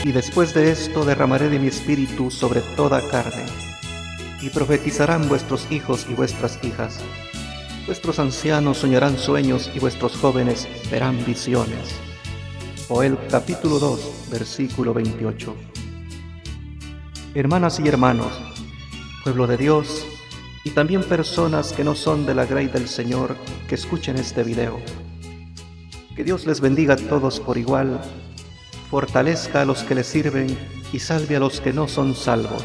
Y después de esto derramaré de mi espíritu sobre toda carne, y profetizarán vuestros hijos y vuestras hijas. Vuestros ancianos soñarán sueños y vuestros jóvenes verán visiones. Joel capítulo 2, versículo 28. Hermanas y hermanos, pueblo de Dios, y también personas que no son de la grey del Señor que escuchen este video. Que Dios les bendiga a todos por igual, fortalezca a los que le sirven y salve a los que no son salvos.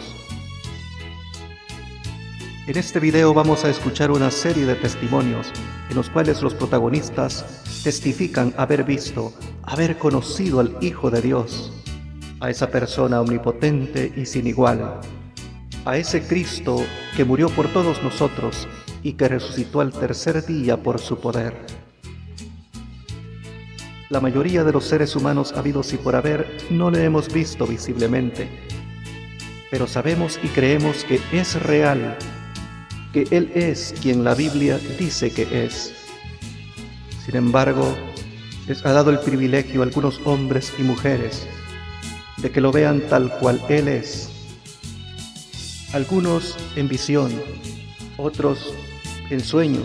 En este video vamos a escuchar una serie de testimonios en los cuales los protagonistas testifican haber visto, haber conocido al Hijo de Dios, a esa persona omnipotente y sin igual, a ese Cristo que murió por todos nosotros y que resucitó al tercer día por su poder. La mayoría de los seres humanos habidos y por haber no le hemos visto visiblemente, pero sabemos y creemos que es real, que Él es quien la Biblia dice que es. Sin embargo, les ha dado el privilegio a algunos hombres y mujeres de que lo vean tal cual Él es. Algunos en visión, otros en sueño,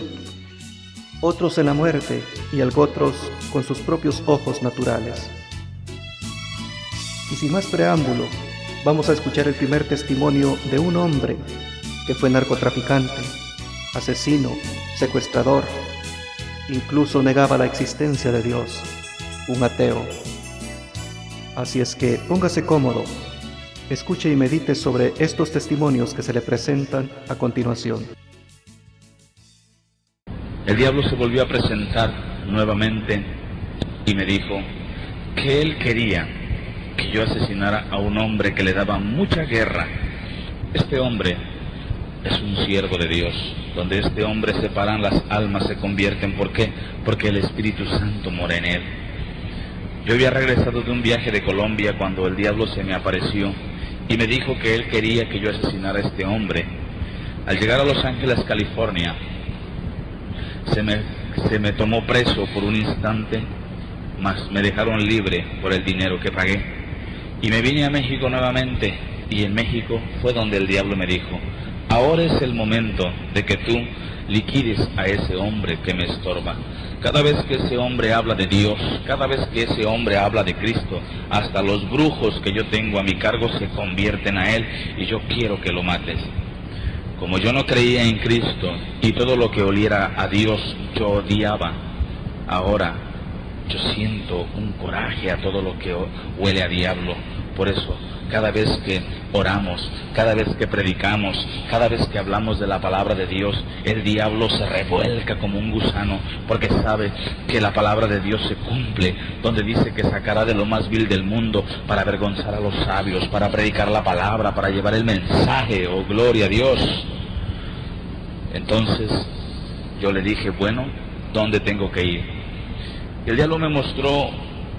otros en la muerte y otros con sus propios ojos naturales. Y sin más preámbulo, vamos a escuchar el primer testimonio de un hombre que fue narcotraficante, asesino, secuestrador, incluso negaba la existencia de Dios, un ateo. Así es que póngase cómodo, escuche y medite sobre estos testimonios que se le presentan a continuación. El diablo se volvió a presentar nuevamente y me dijo que él quería que yo asesinara a un hombre que le daba mucha guerra. Este hombre es un siervo de Dios. Donde este hombre se paran, las almas se convierten. ¿Por qué? Porque el Espíritu Santo mora en él. Yo había regresado de un viaje de Colombia cuando el diablo se me apareció y me dijo que él quería que yo asesinara a este hombre. Al llegar a Los Ángeles, California, se me tomó preso por un instante, mas me dejaron libre por el dinero que pagué. Y me vine a México nuevamente, y en México fue donde el diablo me dijo: ahora es el momento de que tú liquides a ese hombre que me estorba. Cada vez que ese hombre habla de Dios, cada vez que ese hombre habla de Cristo, hasta los brujos que yo tengo a mi cargo se convierten a él, y yo quiero que lo mates. Como yo no creía en Cristo y todo lo que oliera a Dios yo odiaba, ahora yo siento un coraje a todo lo que huele a diablo. Por eso, cada vez que oramos, cada vez que predicamos, cada vez que hablamos de la palabra de Dios, el diablo se revuelca como un gusano, porque sabe que la palabra de Dios se cumple, donde dice que sacará de lo más vil del mundo para avergonzar a los sabios, para predicar la palabra, para llevar el mensaje. ¡Oh, gloria a Dios! Entonces yo le dije, bueno, ¿dónde tengo que ir? Y el diablo me mostró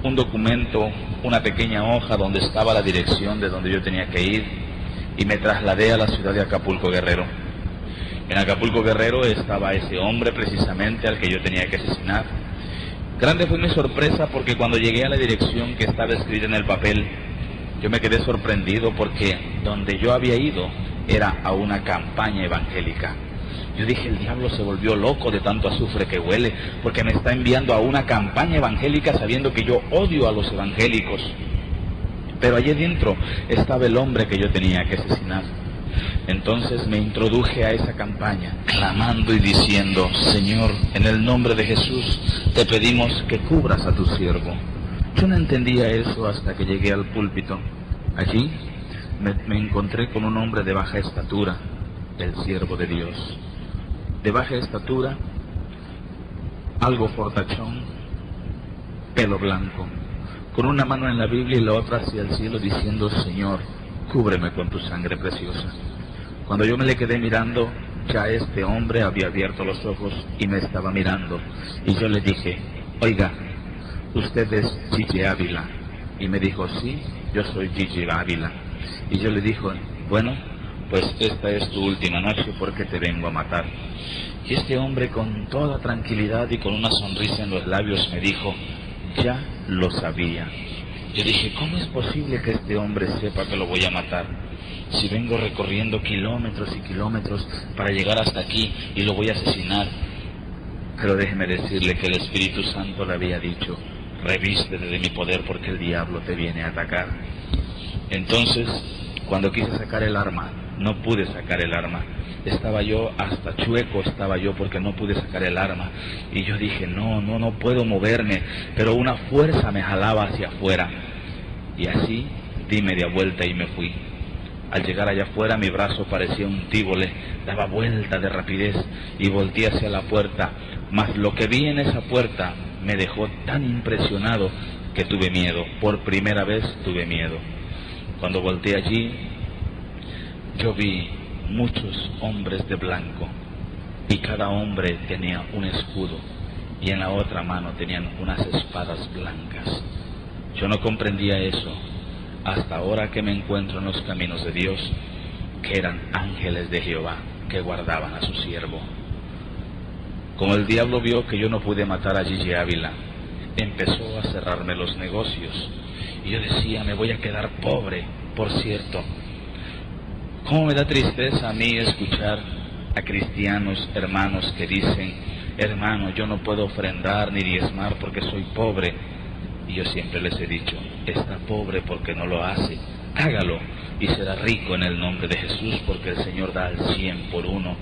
un documento, una pequeña hoja donde estaba la dirección de donde yo tenía que ir, y me trasladé a la ciudad de Acapulco, Guerrero. En Acapulco, Guerrero estaba ese hombre precisamente al que yo tenía que asesinar. Grande fue mi sorpresa porque cuando llegué a la dirección que estaba escrita en el papel, yo me quedé sorprendido porque donde yo había ido era a una campaña evangélica. Yo dije, el diablo se volvió loco de tanto azufre que huele, porque me está enviando a una campaña evangélica sabiendo que yo odio a los evangélicos. Pero allí dentro estaba el hombre que yo tenía que asesinar. Entonces me introduje a esa campaña, clamando y diciendo, Señor, en el nombre de Jesús, te pedimos que cubras a tu siervo. Yo no entendía eso hasta que llegué al púlpito. Allí me encontré con un hombre de baja estatura, el siervo de Dios. De baja estatura, algo fortachón, pelo blanco, con una mano en la Biblia y la otra hacia el cielo diciendo, Señor, cúbreme con tu sangre preciosa. Cuando yo me le quedé mirando, ya este hombre había abierto los ojos y me estaba mirando. Y yo le dije, oiga, usted es Gigi Ávila. Y me dijo, sí, yo soy Gigi Ávila. Y yo le dije, bueno, pues esta es tu última noche porque te vengo a matar. Y este hombre con toda tranquilidad y con una sonrisa en los labios me dijo, ya lo sabía. Yo dije, ¿cómo es posible que este hombre sepa que lo voy a matar? Si vengo recorriendo kilómetros y kilómetros para llegar hasta aquí y lo voy a asesinar. Pero déjeme decirle que el Espíritu Santo le había dicho, revístete de mi poder porque el diablo te viene a atacar. Entonces, cuando quise sacar el arma, no pude sacar el arma. Estaba yo, hasta chueco estaba yo porque no pude sacar el arma. Y yo dije, no puedo moverme, pero una fuerza me jalaba hacia afuera. Y así di media vuelta y me fui. Al llegar allá afuera mi brazo parecía un tívole, daba vuelta de rapidez y volteé hacia la puerta. Mas lo que vi en esa puerta me dejó tan impresionado que tuve miedo. Por primera vez tuve miedo. Cuando volteé allí, yo vi muchos hombres de blanco y cada hombre tenía un escudo y en la otra mano tenían unas espadas blancas. Yo no comprendía eso hasta ahora que me encuentro en los caminos de Dios, que eran ángeles de Jehová que guardaban a su siervo. Como el diablo vio que yo no pude matar a Gigi Ávila, empezó a cerrarme los negocios y yo decía, me voy a quedar pobre. Por cierto, cómo me da tristeza a mí escuchar a cristianos, hermanos que dicen, hermano, yo no puedo ofrendar ni diezmar porque soy pobre. Y yo siempre les he dicho, está pobre porque no lo hace, hágalo y será rico en el nombre de Jesús porque el Señor da al 100 por uno.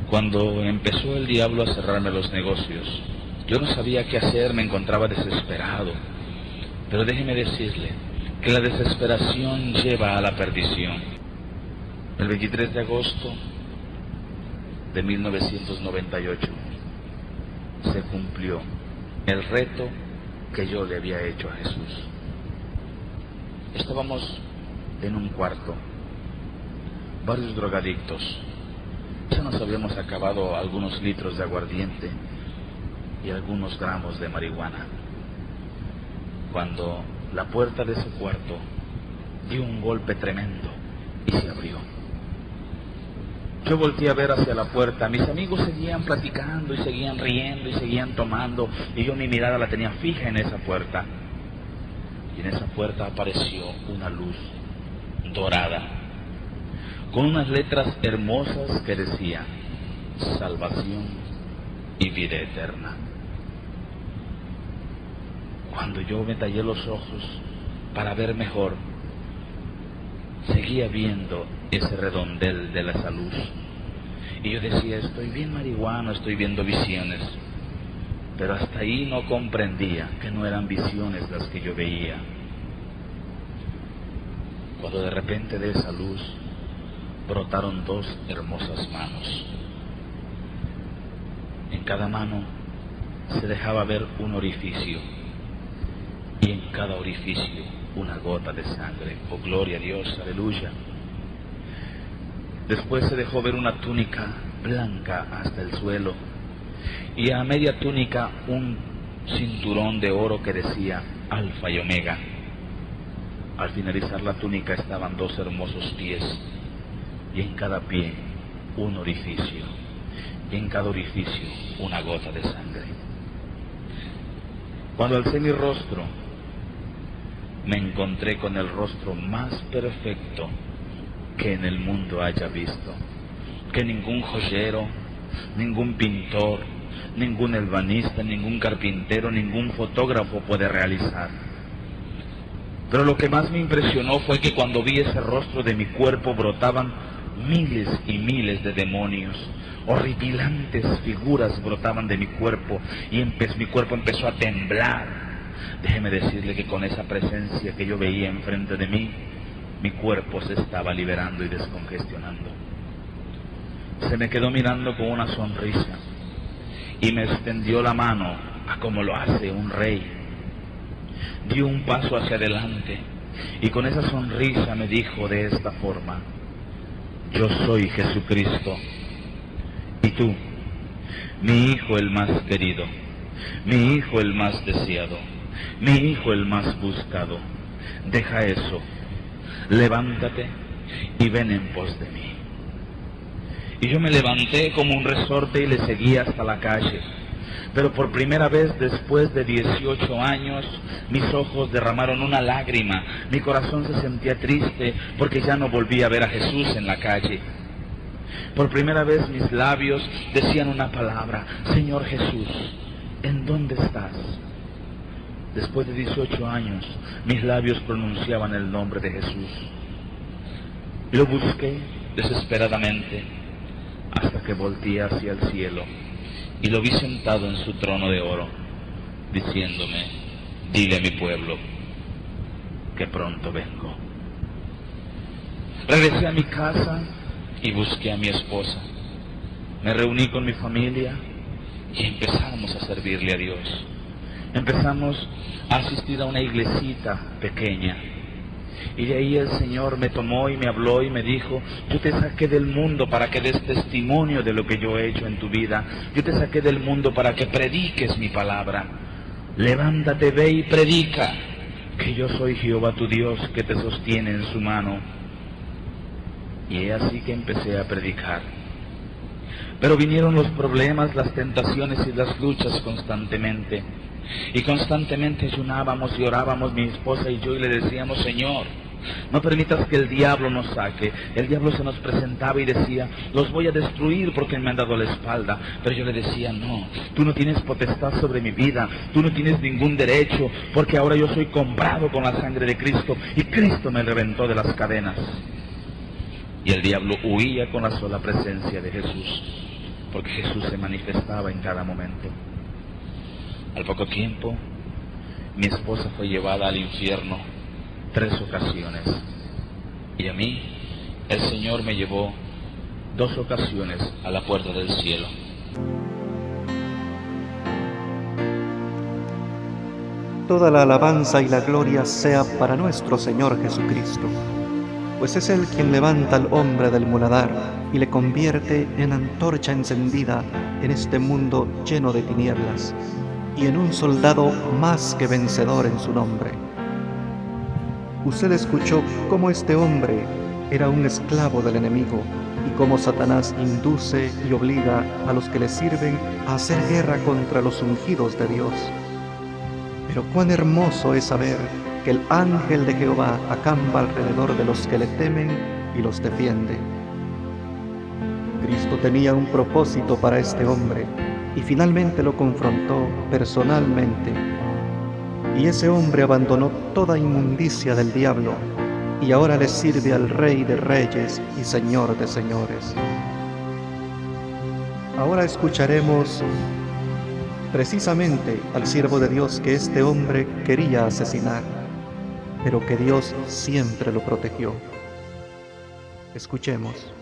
Cuando empezó el diablo a cerrarme los negocios, yo no sabía qué hacer, me encontraba desesperado. Pero déjeme decirle que la desesperación lleva a la perdición. El 23 de agosto de 1998 se cumplió el reto que yo le había hecho a Jesús. Estábamos en un cuarto, varios drogadictos. Ya nos habíamos acabado algunos litros de aguardiente y algunos gramos de marihuana, cuando la puerta de ese cuarto dio un golpe tremendo y se abrió. Yo volteé a ver hacia la puerta, mis amigos seguían platicando y seguían riendo y seguían tomando, y yo mi mirada la tenía fija en esa puerta. Y en esa puerta apareció una luz dorada, con unas letras hermosas que decían, salvación y vida eterna. Cuando yo me tallé los ojos para ver mejor, seguía viendo ese redondel de esa luz. Y yo decía, estoy bien marihuano, estoy viendo visiones. Pero hasta ahí no comprendía que no eran visiones las que yo veía. Cuando de repente de esa luz brotaron dos hermosas manos. En cada mano se dejaba ver un orificio. Y en cada orificio una gota de sangre. Oh, gloria a Dios, aleluya. Después se dejó ver una túnica blanca hasta el suelo, y a media túnica un cinturón de oro que decía Alfa y Omega. Al finalizar la túnica estaban dos hermosos pies, y en cada pie un orificio, y en cada orificio una gota de sangre. Cuando alcé mi rostro, me encontré con el rostro más perfecto que en el mundo haya visto, que ningún joyero, ningún pintor, ningún ebanista, ningún carpintero, ningún fotógrafo puede realizar. Pero lo que más me impresionó fue que cuando vi ese rostro de mi cuerpo brotaban miles y miles de demonios, horripilantes figuras brotaban de mi cuerpo y mi cuerpo empezó a temblar. Déjeme decirle que con esa presencia que yo veía enfrente de mí, mi cuerpo se estaba liberando y descongestionando. Se me quedó mirando con una sonrisa y me extendió la mano a como lo hace un rey. Dio un paso hacia adelante y con esa sonrisa me dijo de esta forma: yo soy Jesucristo, y tú, mi hijo el más querido, mi hijo el más deseado, mi hijo el más buscado. Deja eso, levántate y ven en pos de mí. Y yo me levanté como un resorte y le seguí hasta la calle. Pero por primera vez después de 18 años, mis ojos derramaron una lágrima. Mi corazón se sentía triste porque ya no volví a ver a Jesús en la calle. Por primera vez mis labios decían una palabra: Señor Jesús, ¿en dónde estás? Después de 18 años, mis labios pronunciaban el nombre de Jesús. Lo busqué desesperadamente hasta que volteé hacia el cielo y lo vi sentado en su trono de oro, diciéndome: dile a mi pueblo que pronto vengo. Regresé a mi casa y busqué a mi esposa. Me reuní con mi familia y empezamos a servirle a Dios. Empezamos a asistir a una iglesita pequeña. Y de ahí el Señor me tomó y me habló y me dijo: yo te saqué del mundo para que des testimonio de lo que yo he hecho en tu vida. Yo te saqué del mundo para que prediques mi palabra. Levántate, ve y predica que yo soy Jehová tu Dios, que te sostiene en su mano. Y es así que empecé a predicar. Pero vinieron los problemas, las tentaciones y las luchas constantemente. Y constantemente ayunábamos y orábamos mi esposa y yo, y le decíamos: Señor, no permitas que el diablo nos saque. El diablo se nos presentaba y decía: los voy a destruir porque me han dado la espalda. Pero yo le decía: no, tú no tienes potestad sobre mi vida, tú no tienes ningún derecho, porque ahora yo soy comprado con la sangre de Cristo, y Cristo me reventó de las cadenas. Y el diablo huía con la sola presencia de Jesús, porque Jesús se manifestaba en cada momento. Al poco tiempo, mi esposa fue llevada al infierno 3 ocasiones. Y a mí, el Señor me llevó 2 ocasiones a la puerta del cielo. Toda la alabanza y la gloria sea para nuestro Señor Jesucristo, pues es Él quien levanta al hombre del muladar y le convierte en antorcha encendida en este mundo lleno de tinieblas, y en un soldado más que vencedor en su nombre. Usted escuchó cómo este hombre era un esclavo del enemigo y cómo Satanás induce y obliga a los que le sirven a hacer guerra contra los ungidos de Dios. Pero cuán hermoso es saber que el ángel de Jehová acampa alrededor de los que le temen y los defiende. Cristo tenía un propósito para este hombre y finalmente lo confrontó personalmente. Y ese hombre abandonó toda inmundicia del diablo y ahora le sirve al Rey de Reyes y Señor de Señores. Ahora escucharemos precisamente al siervo de Dios que este hombre quería asesinar, pero que Dios siempre lo protegió. Escuchemos.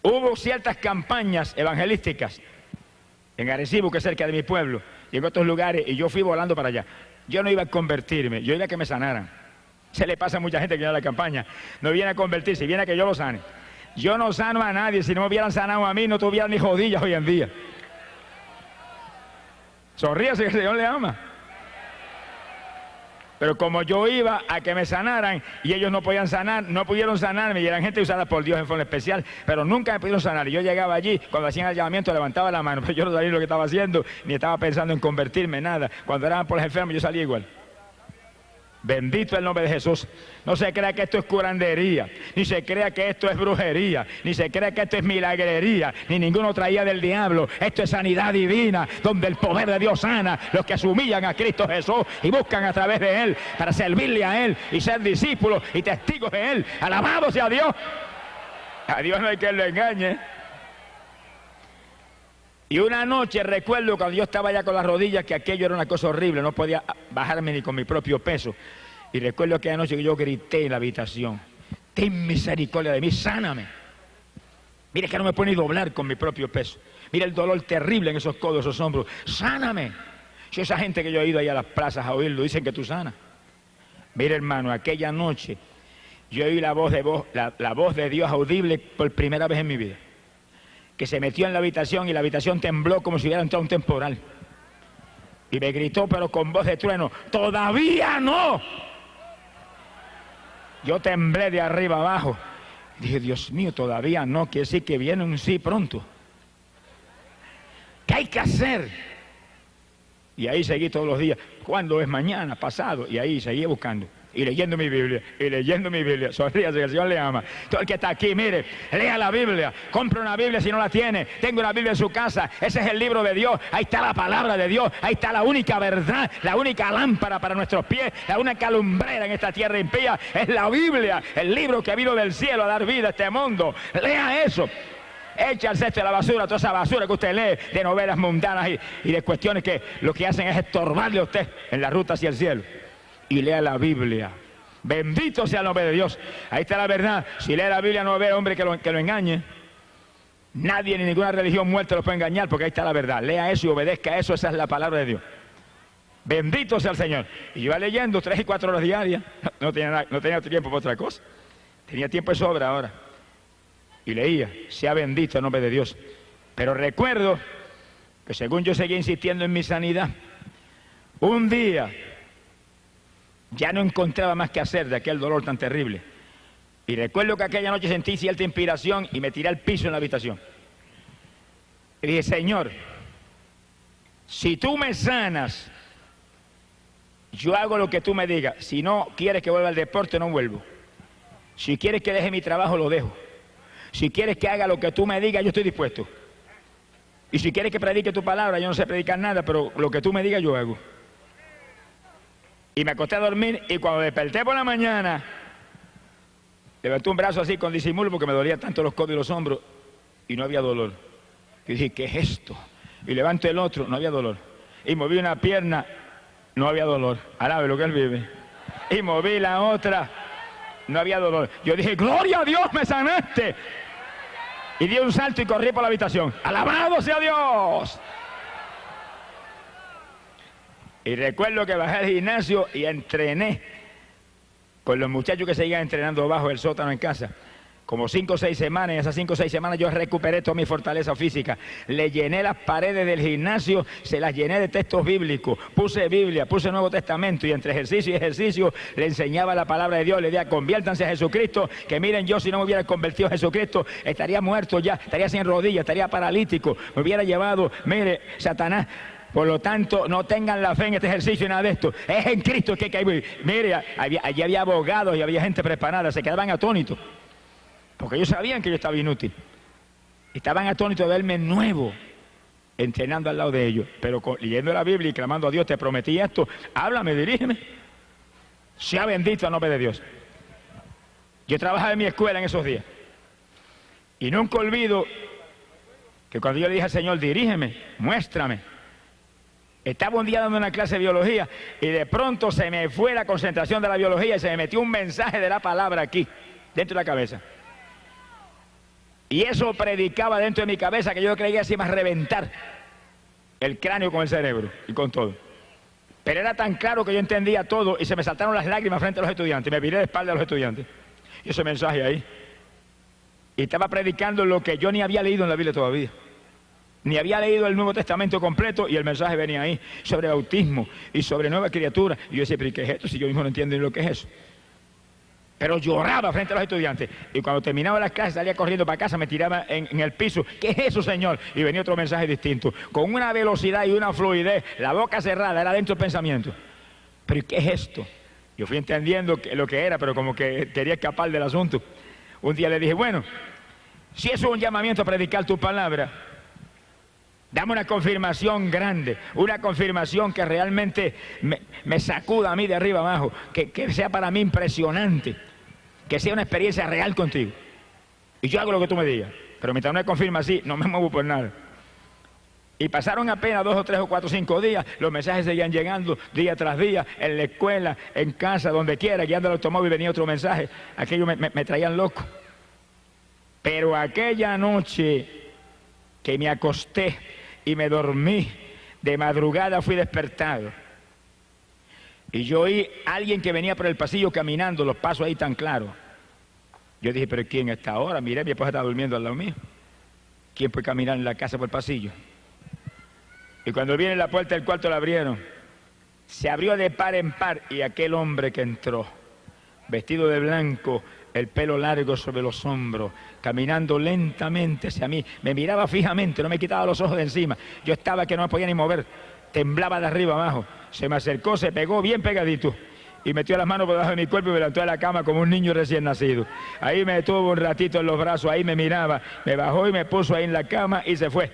Hubo ciertas campañas evangelísticas en Arecibo, que es cerca de mi pueblo, y en otros lugares, y yo fui volando para allá. Yo no iba a convertirme, yo iba a que me sanaran. Se le pasa a mucha gente que viene a la campaña, no viene a convertirse, viene a que yo lo sane. Yo no sano a nadie. Si no me hubieran sanado a mí, no tuvieran ni rodillas hoy en día. Sonríase, que el Señor le ama. Pero como yo iba a que me sanaran y ellos no podían sanar, no pudieron sanarme, y eran gente usada por Dios en forma especial, pero nunca me pudieron sanar. Y yo llegaba allí, cuando hacían el llamamiento levantaba la mano, pero yo no sabía lo que estaba haciendo, ni estaba pensando en convertirme, nada. Cuando eran por los enfermos yo salía igual. Bendito el nombre de Jesús. No se crea que esto es curandería, ni se crea que esto es brujería, ni se crea que esto es milagrería, ni ninguno traía del diablo. Esto es sanidad divina, donde el poder de Dios sana los que se humillan a Cristo Jesús y buscan a través de Él para servirle a Él y ser discípulos y testigos de Él. Alabado sea Dios. A Dios no hay que lo engañe. Y una noche recuerdo cuando yo estaba allá con las rodillas, que aquello era una cosa horrible, no podía bajarme ni con mi propio peso. Y recuerdo aquella noche que yo grité en la habitación: ten misericordia de mí, sáname. Mire que no me puedo ni doblar con mi propio peso. Mira el dolor terrible en esos codos, esos hombros. Sáname. Si esa gente que yo he ido ahí a las plazas a oírlo, dicen que tú sanas. Mire, hermano, aquella noche yo oí la voz de Dios audible por primera vez en mi vida, que se metió en la habitación y la habitación tembló como si hubiera entrado un temporal. Y me gritó, pero con voz de trueno: ¡todavía no! Yo temblé de arriba abajo. Dije: Dios mío, todavía no, quiere decir que viene un sí pronto. hay que hacer? Y ahí seguí todos los días. ¿Cuándo es mañana? Pasado. Y ahí seguí buscando. Y leyendo mi Biblia. Y leyendo mi Biblia. Sonríase que el Señor le ama. Todo el que está aquí, mire, lea la Biblia. Compre una Biblia si no la tiene. Tenga una Biblia en su casa. Ese es el libro de Dios. Ahí está la palabra de Dios. Ahí está la única verdad. La única lámpara para nuestros pies. La única lumbrera en esta tierra impía. Es la Biblia. El libro que vino del cielo a dar vida a este mundo. Lea eso. Echa al cesto de la basura, toda esa basura que usted lee de novelas mundanas y de cuestiones que lo que hacen es estorbarle a usted en la ruta hacia el cielo. Y lea la Biblia. Bendito sea el nombre de Dios. Ahí está la verdad. Si lee la Biblia no ve hombre que lo engañe. Nadie ni ninguna religión muerta lo puede engañar porque ahí está la verdad. Lea eso y obedezca a eso. Esa es la palabra de Dios. Bendito sea el Señor. Y yo iba leyendo 3 y 4 horas diarias. No tenía tiempo para otra cosa. Tenía tiempo de sobra ahora. Y leía, sea bendito el nombre de Dios. Pero recuerdo que según yo seguía insistiendo en mi sanidad, un día ya no encontraba más que hacer de aquel dolor tan terrible. Y recuerdo que aquella noche sentí cierta inspiración y me tiré al piso en la habitación. Y dije, Señor, si tú me sanas, yo hago lo que tú me digas. Si no quieres que vuelva al deporte, no vuelvo. Si quieres que deje mi trabajo, lo dejo. Si quieres que haga lo que tú me digas, yo estoy dispuesto. Y si quieres que predique tu palabra, yo no sé predicar nada, pero lo que tú me digas, yo hago. Y me acosté a dormir y cuando desperté por la mañana, levanté un brazo así con disimulo porque me dolía tanto los codos y los hombros y no había dolor. Y dije, ¿qué es esto? Y levanto el otro, no había dolor. Y moví una pierna, no había dolor. Alabe lo que Él vive. Y moví la otra, no había dolor. Yo dije, gloria a Dios, me sanaste. Y di un salto y corrí por la habitación. ¡Alabado sea Dios! Y recuerdo que bajé al gimnasio y entrené con los muchachos que seguían entrenando bajo el sótano en casa. Como 5 o 6 semanas, en esas 5 o 6 semanas yo recuperé toda mi fortaleza física. Le llené las paredes del gimnasio, se las llené de textos bíblicos. Puse Biblia, puse Nuevo Testamento y entre ejercicio y ejercicio le enseñaba la palabra de Dios. Le decía, conviértanse a Jesucristo, que miren, yo si no me hubiera convertido a Jesucristo, estaría muerto ya, estaría sin rodillas, estaría paralítico, me hubiera llevado, mire, Satanás. Por lo tanto, no tengan la fe en este ejercicio y nada de esto. Es en Cristo que hay que vivir. Mire, allí había abogados y había gente preparada, se quedaban atónitos. Porque ellos sabían que yo estaba inútil. Estaban atónitos de verme nuevo, entrenando al lado de ellos. Pero leyendo la Biblia y clamando a Dios, te prometí esto, háblame, dirígeme. Sea bendito el nombre de Dios. Yo trabajaba en mi escuela en esos días. Y nunca olvido que cuando yo le dije al Señor, dirígeme, muéstrame. Estaba un día dando una clase de biología y de pronto se me fue la concentración de la biología y se me metió un mensaje de la palabra aquí, dentro de la cabeza. Y eso predicaba dentro de mi cabeza que yo creía así más reventar el cráneo con el cerebro y con todo. Pero era tan claro que yo entendía todo y se me saltaron las lágrimas frente a los estudiantes. Me viré de espalda a los estudiantes. Y ese mensaje ahí. Y estaba predicando lo que yo ni había leído en la Biblia todavía. Ni había leído el Nuevo Testamento completo y el mensaje venía ahí sobre bautismo y sobre nueva criatura. Y yo decía, pero ¿qué es esto? Si yo mismo no entiendo ni lo que es eso. Pero lloraba frente a los estudiantes. Y cuando terminaba las clases salía corriendo para casa, me tiraba en el piso. ¿Qué es eso, Señor? Y venía otro mensaje distinto. Con una velocidad y una fluidez, la boca cerrada, era dentro del pensamiento. ¿Pero qué es esto? Yo fui entendiendo lo que era, pero como que quería escapar del asunto. Un día le dije, bueno, si eso es un llamamiento a predicar tu palabra, dame una confirmación grande, una confirmación que realmente me sacuda a mí de arriba abajo, que sea para mí impresionante, que sea una experiencia real contigo. Y yo hago lo que tú me digas, pero mientras no me confirma así, no me muevo por nada. Y pasaron apenas 2 o 3 o 4 o 5 días, los mensajes seguían llegando día tras día, en la escuela, en casa, donde quiera, guiando el automóvil venía otro mensaje, aquello me traían loco. Pero aquella noche que me acosté y me dormí, de madrugada fui despertado. Y yo oí a alguien que venía por el pasillo caminando, los pasos ahí tan claros. Yo dije, pero ¿quién está ahora? Miré, mi esposa estaba durmiendo al lado mío. ¿Quién puede caminar en la casa por el pasillo? Y cuando viene la puerta del cuarto la abrieron. Se abrió de par en par y aquel hombre que entró, vestido de blanco, el pelo largo sobre los hombros, caminando lentamente hacia mí. Me miraba fijamente, no me quitaba los ojos de encima. Yo estaba que no me podía ni mover, temblaba de arriba abajo. Se me acercó, se pegó bien pegadito y metió las manos por debajo de mi cuerpo y me levantó de la cama como un niño recién nacido. Ahí me tuvo un ratito en los brazos, ahí me miraba, me bajó y me puso ahí en la cama y se fue.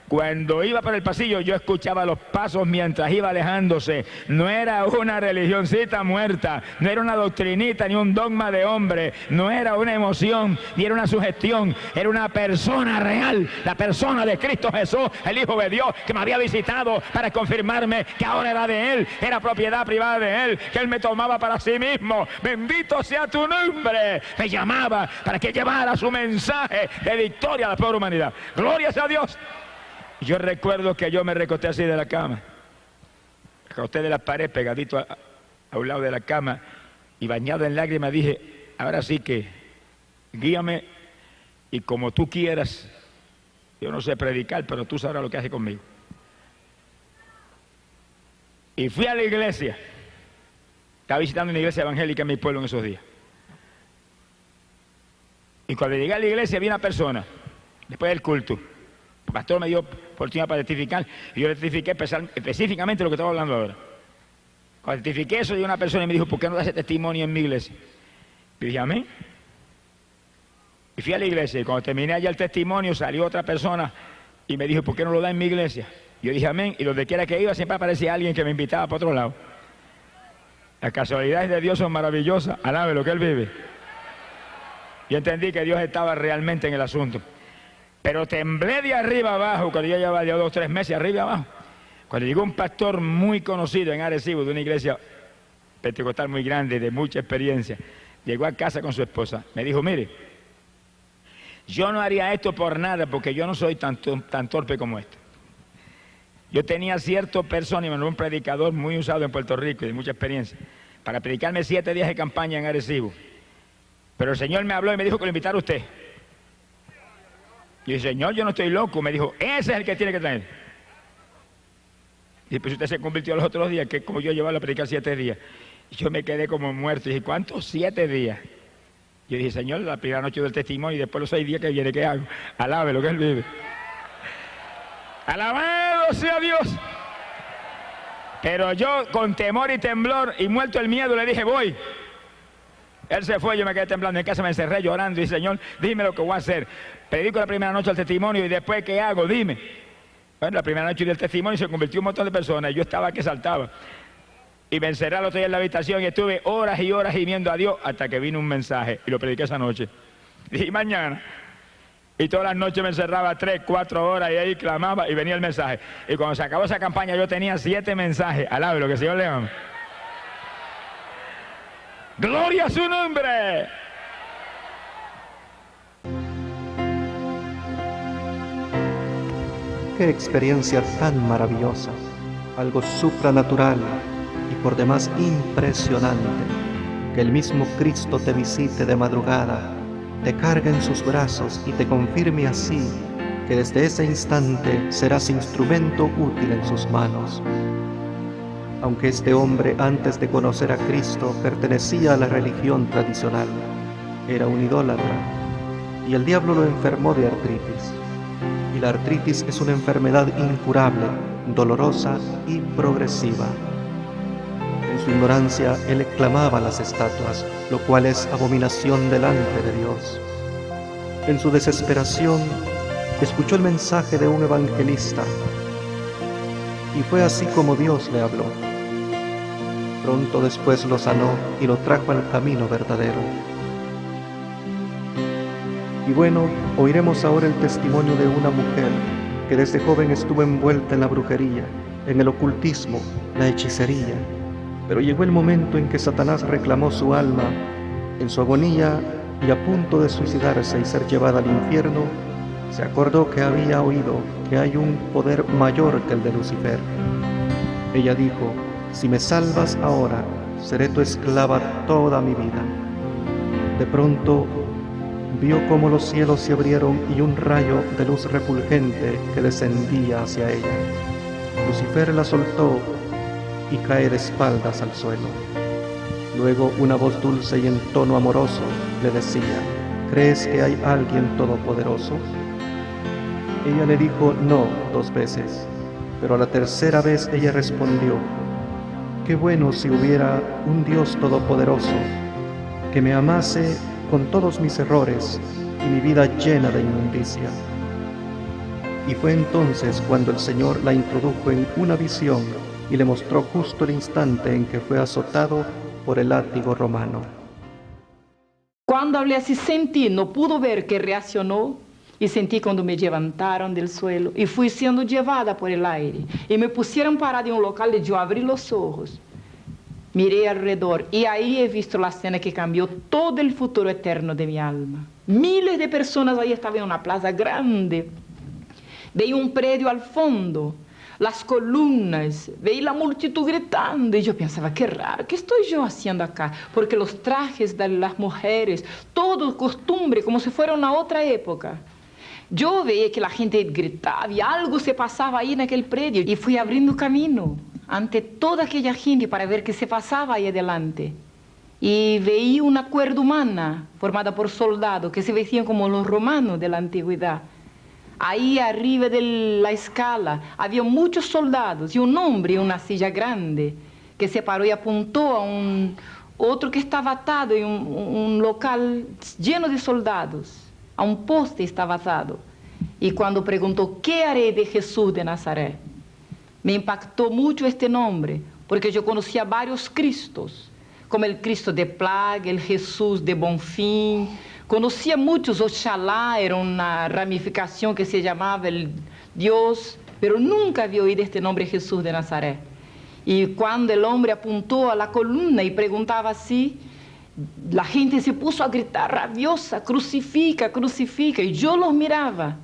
Cuando iba por el pasillo yo escuchaba los pasos mientras iba alejándose. No era una religioncita muerta, no era una doctrinita ni un dogma de hombre, no era una emoción ni era una sugestión, era una persona real, la persona de Cristo Jesús, el Hijo de Dios, que me había visitado para confirmarme que ahora era de Él, era propiedad privada de Él, que Él me tomaba para sí mismo. Bendito sea tu nombre. Me llamaba para que llevara su mensaje de victoria a la pobre humanidad. Gloria sea a Dios. Yo recuerdo que yo me recosté así de la cama, recosté de la pared pegadito a un lado de la cama y bañado en lágrimas dije, ahora sí que guíame y como tú quieras. Yo no sé predicar, pero tú sabrás lo que haces conmigo. Y fui a la iglesia. Estaba visitando una iglesia evangélica en mi pueblo en esos días. Y cuando llegué a la iglesia vi una persona, después del culto. El pastor me dio oportunidad para testificar y yo le testifiqué específicamente lo que estaba hablando ahora. Cuando testifiqué eso, llegó una persona y me dijo, ¿por qué no das ese testimonio en mi iglesia? Y dije, amén. Y fui a la iglesia y cuando terminé allá el testimonio salió otra persona y me dijo, ¿por qué no lo da en mi iglesia? Yo dije, amén. Y donde quiera que iba siempre aparecía alguien que me invitaba para otro lado. Las casualidades de Dios son maravillosas. Alabe lo que Él vive. Yo entendí que Dios estaba realmente en el asunto. Pero temblé de arriba abajo, cuando yo llevaba ya 2 o 3 meses arriba abajo. Cuando llegó un pastor muy conocido en Arecibo, de una iglesia pentecostal muy grande, de mucha experiencia, llegó a casa con su esposa. Me dijo, mire, yo no haría esto por nada, porque yo no soy tan torpe como este. Yo tenía cierto persona, un predicador muy usado en Puerto Rico, de mucha experiencia, para predicarme 7 días de campaña en Arecibo. Pero el Señor me habló y me dijo que lo invitara a usted. Y dije, Señor, yo no estoy loco. Me dijo, ese es el que tiene que traer. Y pues usted se convirtió los otros días, que como yo llevaba a predicar 7 días. Y yo me quedé como muerto. Y dije, ¿cuántos 7 días? Yo dije, Señor, la primera noche del testimonio y después los 6 días que viene, ¿qué hago? Alabe lo que Él vive. Alabado sea Dios. Pero yo, con temor y temblor y muerto el miedo, le dije, voy. Él se fue, yo me quedé temblando en casa, me encerré llorando y dije, Señor, dime lo que voy a hacer. Predico la primera noche el testimonio y después, ¿qué hago? Dime. Bueno, la primera noche del testimonio se convirtió en un montón de personas y yo estaba que saltaba. Y me encerré al otro día en la habitación y estuve horas y horas gimiendo a Dios hasta que vino un mensaje y lo prediqué esa noche. Dije, mañana. Y todas las noches me encerraba 3, 4 horas y ahí clamaba y venía el mensaje. Y cuando se acabó esa campaña yo tenía 7 mensajes. Alabe lo que el Señor le ama. ¡Gloria a su nombre! ¡Qué experiencia tan maravillosa! Algo supranatural y por demás impresionante. Que el mismo Cristo te visite de madrugada, te cargue en sus brazos y te confirme así que desde ese instante serás instrumento útil en sus manos. Aunque este hombre antes de conocer a Cristo pertenecía a la religión tradicional, era un idólatra, y el diablo lo enfermó de artritis. Y la artritis es una enfermedad incurable, dolorosa y progresiva. En su ignorancia, él clamaba a las estatuas, lo cual es abominación delante de Dios. En su desesperación, escuchó el mensaje de un evangelista, y fue así como Dios le habló. Pronto después lo sanó y lo trajo al camino verdadero. Y bueno, oiremos ahora el testimonio de una mujer que desde joven estuvo envuelta en la brujería, en el ocultismo, la hechicería. Pero llegó el momento en que Satanás reclamó su alma. En su agonía y a punto de suicidarse y ser llevada al infierno, se acordó que había oído que hay un poder mayor que el de Lucifer. Ella dijo, si me salvas ahora, seré tu esclava toda mi vida. De pronto, vio cómo los cielos se abrieron y un rayo de luz refulgente que descendía hacia ella. Lucifer la soltó y cae de espaldas al suelo. Luego una voz dulce y en tono amoroso le decía: ¿crees que hay alguien todopoderoso? Ella le dijo no 2 veces, pero a la tercera vez ella respondió: qué bueno si hubiera un Dios todopoderoso que me amase con todos mis errores y mi vida llena de inmundicia. Y fue entonces cuando el Señor la introdujo en una visión y le mostró justo el instante en que fue azotado por el látigo romano. Cuando hablé así sentí, no pudo ver que reaccionó, y sentí cuando me levantaron del suelo y fui siendo llevada por el aire y me pusieron parada en un local y yo abrí los ojos, miré alrededor y ahí he visto la escena que cambió todo el futuro eterno de mi alma. Miles de personas ahí estaban en una plaza grande, veía un predio al fondo, las columnas, veía la multitud gritando y yo pensaba, qué raro, ¿qué estoy yo haciendo acá? Porque los trajes de las mujeres, todo costumbre, como si fuera una otra época. Yo veía que la gente gritaba y algo se pasaba ahí en aquel predio y fui abriendo camino ante toda aquella gente para ver qué se pasaba ahí adelante. Y veía una cuerda humana formada por soldados que se vestían como los romanos de la antigüedad. Ahí arriba de la escala había muchos soldados y un hombre en una silla grande que se paró y apuntó a otro que estaba atado en un local lleno de soldados. A un poste estaba atado. Y cuando preguntó, ¿qué haré de Jesús de Nazaret? Me impactó mucho este nombre, porque yo conocía varios Cristos, como el Cristo de Plaga, el Jesús de Bonfim. Conocía muchos, Oxalá era una ramificación que se llamaba el Dios, pero nunca había oído este nombre Jesús de Nazaret. Y cuando el hombre apuntó a la columna y preguntaba así, la gente se puso a gritar rabiosa, crucifica, crucifica, y yo los miraba.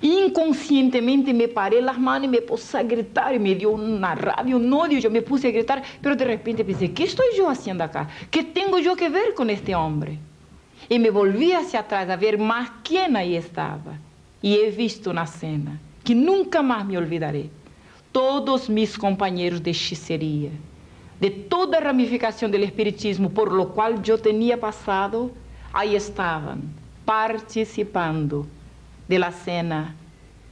Inconscientemente me paré las manos y me puse a gritar, y me dio una rabia, un odio, yo me puse a gritar, pero de repente pensé, ¿qué estoy yo haciendo acá? ¿Qué tengo yo que ver con este hombre? Y me volví hacia atrás a ver más quién ahí estaba, y he visto una escena que nunca más me olvidaré. Todos mis compañeros de hechicería, de toda ramificación del espiritismo por lo cual yo tenía pasado, ahí estaban, participando de la cena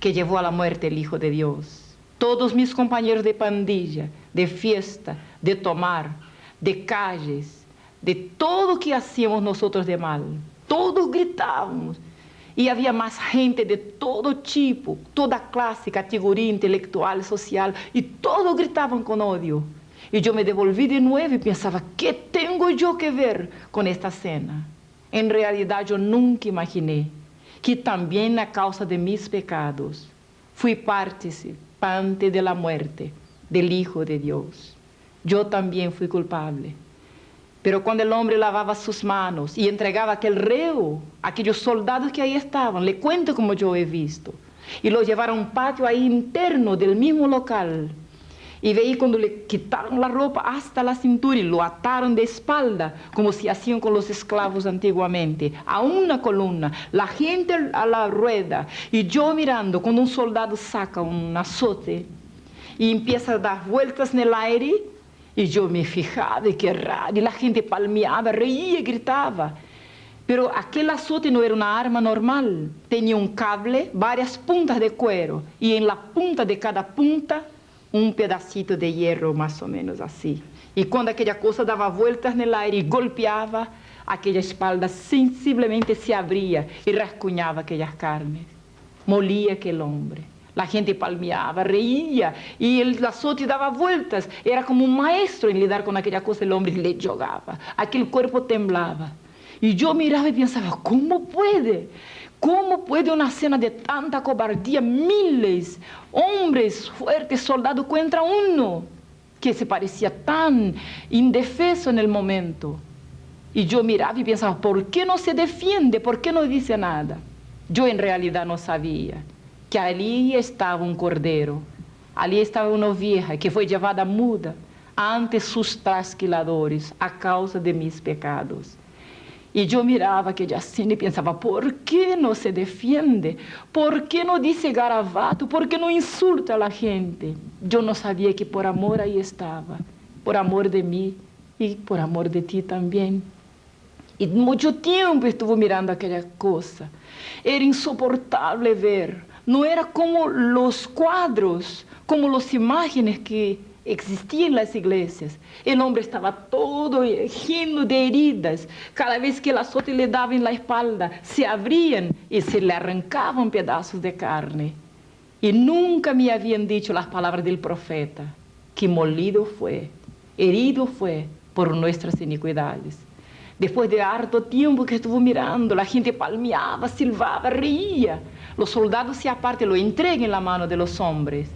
que llevó a la muerte el Hijo de Dios. Todos mis compañeros de pandilla, de fiesta, de tomar, de calles, de todo que hacíamos nosotros de mal, todos gritábamos. Y había más gente de todo tipo, toda clase, categoría intelectual, social, y todos gritaban con odio. Y yo me devolví de nuevo y pensaba, ¿qué tengo yo que ver con esta cena? En realidad yo nunca imaginé que también a causa de mis pecados fui participante de la muerte del Hijo de Dios. Yo también fui culpable. Pero cuando el hombre lavaba sus manos y entregaba aquel reo, aquellos soldados que ahí estaban, le cuento como yo he visto, y lo llevaron a un patio ahí interno del mismo local, y veí cuando le quitaron la ropa hasta la cintura y lo ataron de espalda, como se hacían con los esclavos antiguamente, a una columna, la gente a la rueda, y yo mirando cuando un soldado saca un azote y empieza a dar vueltas en el aire, y yo me fijaba, qué raro, y la gente palmeaba, reía, gritaba. Pero aquel azote no era una arma normal, tenía un cable, varias puntas de cuero, y en la punta de cada punta, un pedacito de hierro más o menos así. Y cuando aquella cosa daba vueltas en el aire y golpeaba, aquella espalda sensiblemente se abría y rasguñaba aquellas carnes. Molía aquel hombre. La gente palmeaba, reía, y el azote daba vueltas. Era como un maestro en lidar con aquella cosa, el hombre le jogaba. Aquel cuerpo temblaba. Y yo miraba y pensaba, ¿cómo puede? ¿Cómo puede una escena de tanta cobardía? Miles, hombres fuertes, soldados contra uno, que se parecía tan indefenso en el momento. Y yo miraba y pensaba, ¿por qué no se defiende? ¿Por qué no dice nada? Yo en realidad no sabía que allí estaba un cordero, allí estaba una oveja que fue llevada muda ante sus trasquiladores a causa de mis pecados. Y yo miraba aquella escena y pensaba, ¿por qué no se defiende? ¿Por qué no dice garabato? ¿Por qué no insulta a la gente? Yo no sabía que por amor ahí estaba, por amor de mí, y por amor de ti también. Y mucho tiempo estuvo mirando aquella cosa. Era insoportable ver. No era como los cuadros, como las imágenes que existían en las iglesias. El hombre estaba todo lleno de heridas. Cada vez que el azote le daba en la espalda, se abrían y se le arrancaban pedazos de carne. Y nunca me habían dicho las palabras del profeta, que molido fue, herido fue por nuestras iniquidades. Después de harto tiempo que estuvo mirando, la gente palmeaba, silbaba, reía. Los soldados se apartan, lo entregan en la mano de los hombres.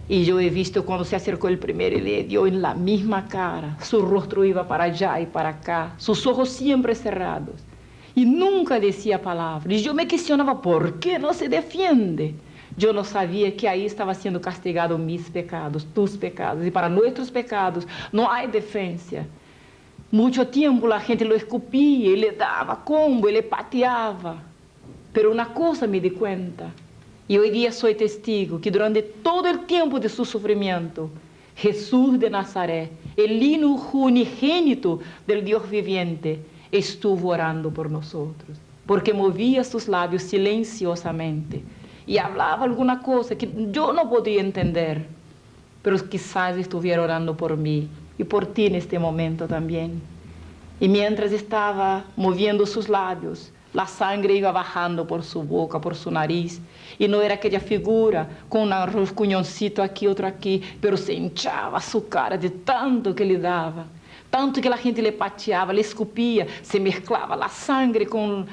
Y yo he visto cuando se acercó el primero y le dio en la misma cara. Su rostro iba para allá y para acá, sus ojos siempre cerrados. Y nunca decía palabra. Y yo me cuestionaba, ¿por qué no se defiende? Yo no sabía que ahí estaba siendo castigado mis pecados, tus pecados. Y para nuestros pecados no hay defensa. Mucho tiempo la gente lo escupía y le daba combo y le pateaba. Pero una cosa me di cuenta, y hoy día soy testigo, que durante todo el tiempo de su sufrimiento, Jesús de Nazaret, el Hijo unigénito del Dios viviente, estuvo orando por nosotros, porque movía sus labios silenciosamente y hablaba alguna cosa que yo no podía entender, pero quizás estuviera orando por mí y por ti en este momento también. Y mientras estaba moviendo sus labios, la sangre iba bajando por su boca, por su nariz, y no era aquella figura con un rascuñoncito aquí, otro aquí, pero se hinchaba su cara de tanto que le daba, tanto que la gente le pateaba, le escupía, se mezclaba la sangre con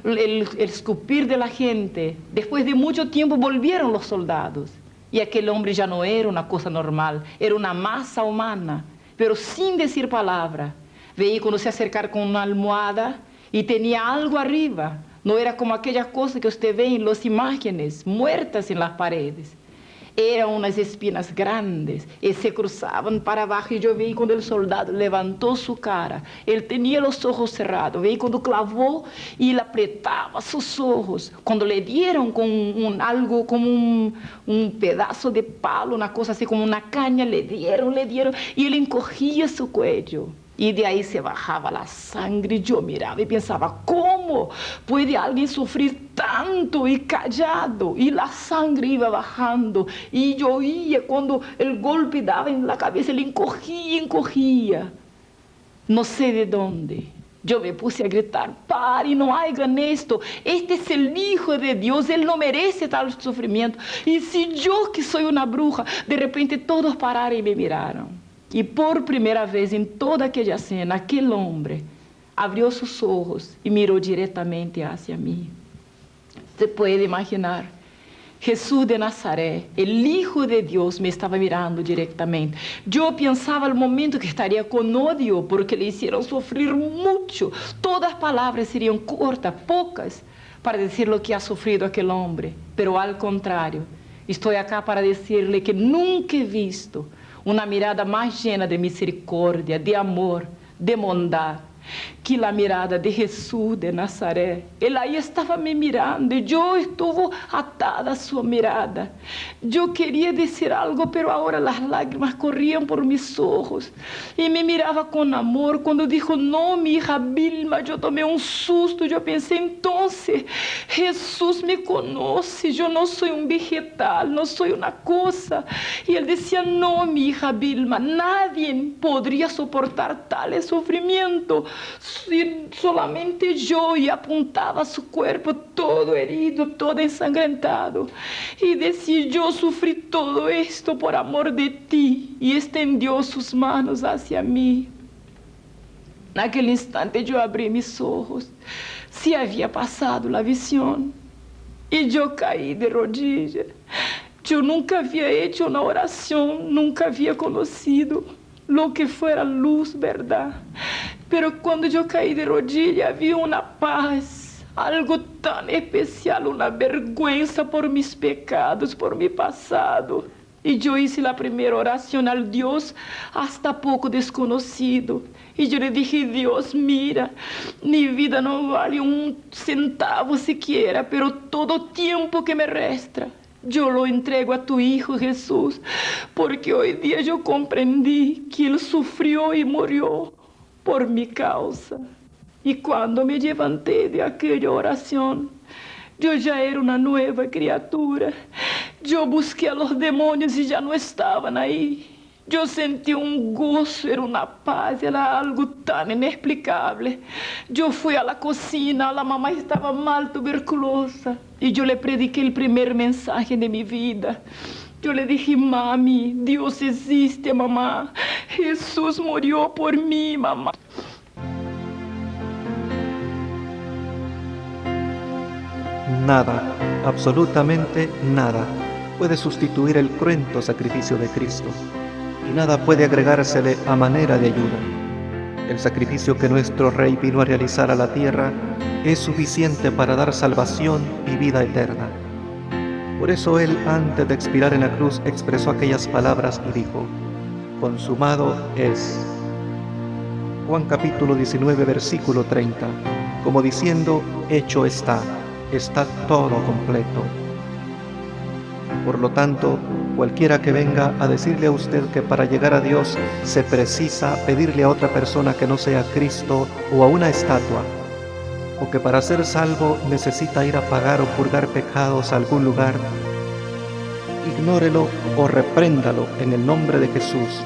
el escupir de la gente. Después de mucho tiempo volvieron los soldados, y aquel hombre ya no era una cosa normal, era una masa humana, pero sin decir palabra. Veía cuando se acercar con una almohada y tenía algo arriba. No era como aquella cosa que usted ve en las imágenes muertas en las paredes. Eran unas espinas grandes y se cruzaban para abajo. Y yo veía cuando el soldado levantó su cara. Él tenía los ojos cerrados. Veía cuando clavó y le apretaba sus ojos. Cuando le dieron con algo como un pedazo de palo, una cosa así como una caña, le dieron. Y él encogía su cuello. Y de ahí se bajaba la sangre. Yo miraba y pensaba, ¿cómo puede alguien sufrir tanto y callado? Y la sangre iba bajando. Y yo oía cuando el golpe daba en la cabeza, él encogía. No sé de dónde. Yo me puse a gritar, pare, no hagan esto. Este es el Hijo de Dios, Él no merece tal sufrimiento. Y si yo, que soy una bruja, de repente todos pararon y me miraron. Y por primera vez en toda aquella cena, aquel hombre abrió sus ojos y miró directamente hacia mí. Se puede imaginar, Jesús de Nazaret, el Hijo de Dios, me estaba mirando directamente. Yo pensaba al momento que estaría con odio porque le hicieron sufrir mucho. Todas las palabras serían cortas, pocas, para decir lo que ha sufrido aquel hombre. Pero al contrario, estoy acá para decirle que nunca he visto una mirada más llena de misericordia, de amor, de bondad, que la mirada de Jesús de Nazaret. Él ahí estaba me mirando y yo estuve atada a su mirada. Yo quería decir algo, pero ahora las lágrimas corrían por mis ojos. Y me miraba con amor. Cuando dijo, no, mi hija Vilma, yo tomé un susto. Yo pensé, entonces, Jesús me conoce. Yo no soy un vegetal, no soy una cosa. Y él decía, no, mi hija Vilma, nadie podría soportar tal sufrimiento. Solamente yo, y apuntaba a su cuerpo todo herido, todo ensangrentado, y decía, yo sufrí todo esto por amor de ti, y extendió sus manos hacia mí. En aquel instante yo abrí mis ojos, se había pasado la visión, y yo caí de rodillas. Yo nunca había hecho una oración, nunca había conocido lo que fuera luz, verdad. Pero cuando yo caí de rodillas, había una paz, algo tan especial, una vergüenza por mis pecados, por mi pasado. Y yo hice la primera oración al Dios hasta poco desconocido. Y yo le dije, Dios, mira, mi vida no vale un centavo siquiera, pero todo tiempo que me resta, yo lo entrego a tu Hijo Jesús, porque hoy día yo comprendí que Él sufrió y murió por mi causa. Y cuando me levanté de aquella oración, yo ya era una nueva criatura. Yo busqué a los demonios y ya no estaban ahí. Yo sentí un gozo, era una paz, era algo tan inexplicable. Yo fui a la cocina, la mamá estaba mal, tuberculosa, y yo le prediqué el primer mensaje de mi vida. Yo le dije, mami, Dios existe, mamá. Jesús murió por mí, mamá. Nada, absolutamente nada, puede sustituir el cruento sacrificio de Cristo, y nada puede agregársele a manera de ayuda. El sacrificio que nuestro Rey vino a realizar a la tierra es suficiente para dar salvación y vida eterna. Por eso Él, antes de expirar en la cruz, expresó aquellas palabras y dijo, consumado es. Juan capítulo 19, versículo 30, como diciendo, hecho está todo completo. Por lo tanto, cualquiera que venga a decirle a usted que para llegar a Dios se precisa pedirle a otra persona que no sea Cristo o a una estatua, o que para ser salvo necesita ir a pagar o purgar pecados a algún lugar, ignórelo o repréndalo en el nombre de Jesús.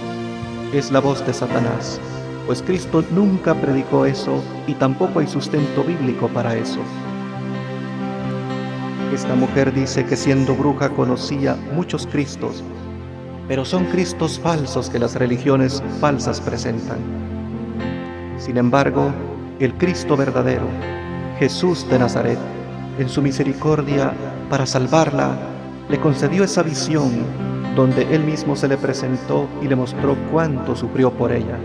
Es la voz de Satanás, pues Cristo nunca predicó eso y tampoco hay sustento bíblico para eso. Esta mujer dice que siendo bruja conocía muchos Cristos, pero son Cristos falsos que las religiones falsas presentan. Sin embargo, el Cristo verdadero, Jesús de Nazaret, en su misericordia para salvarla, le concedió esa visión donde Él mismo se le presentó y le mostró cuánto sufrió por ella.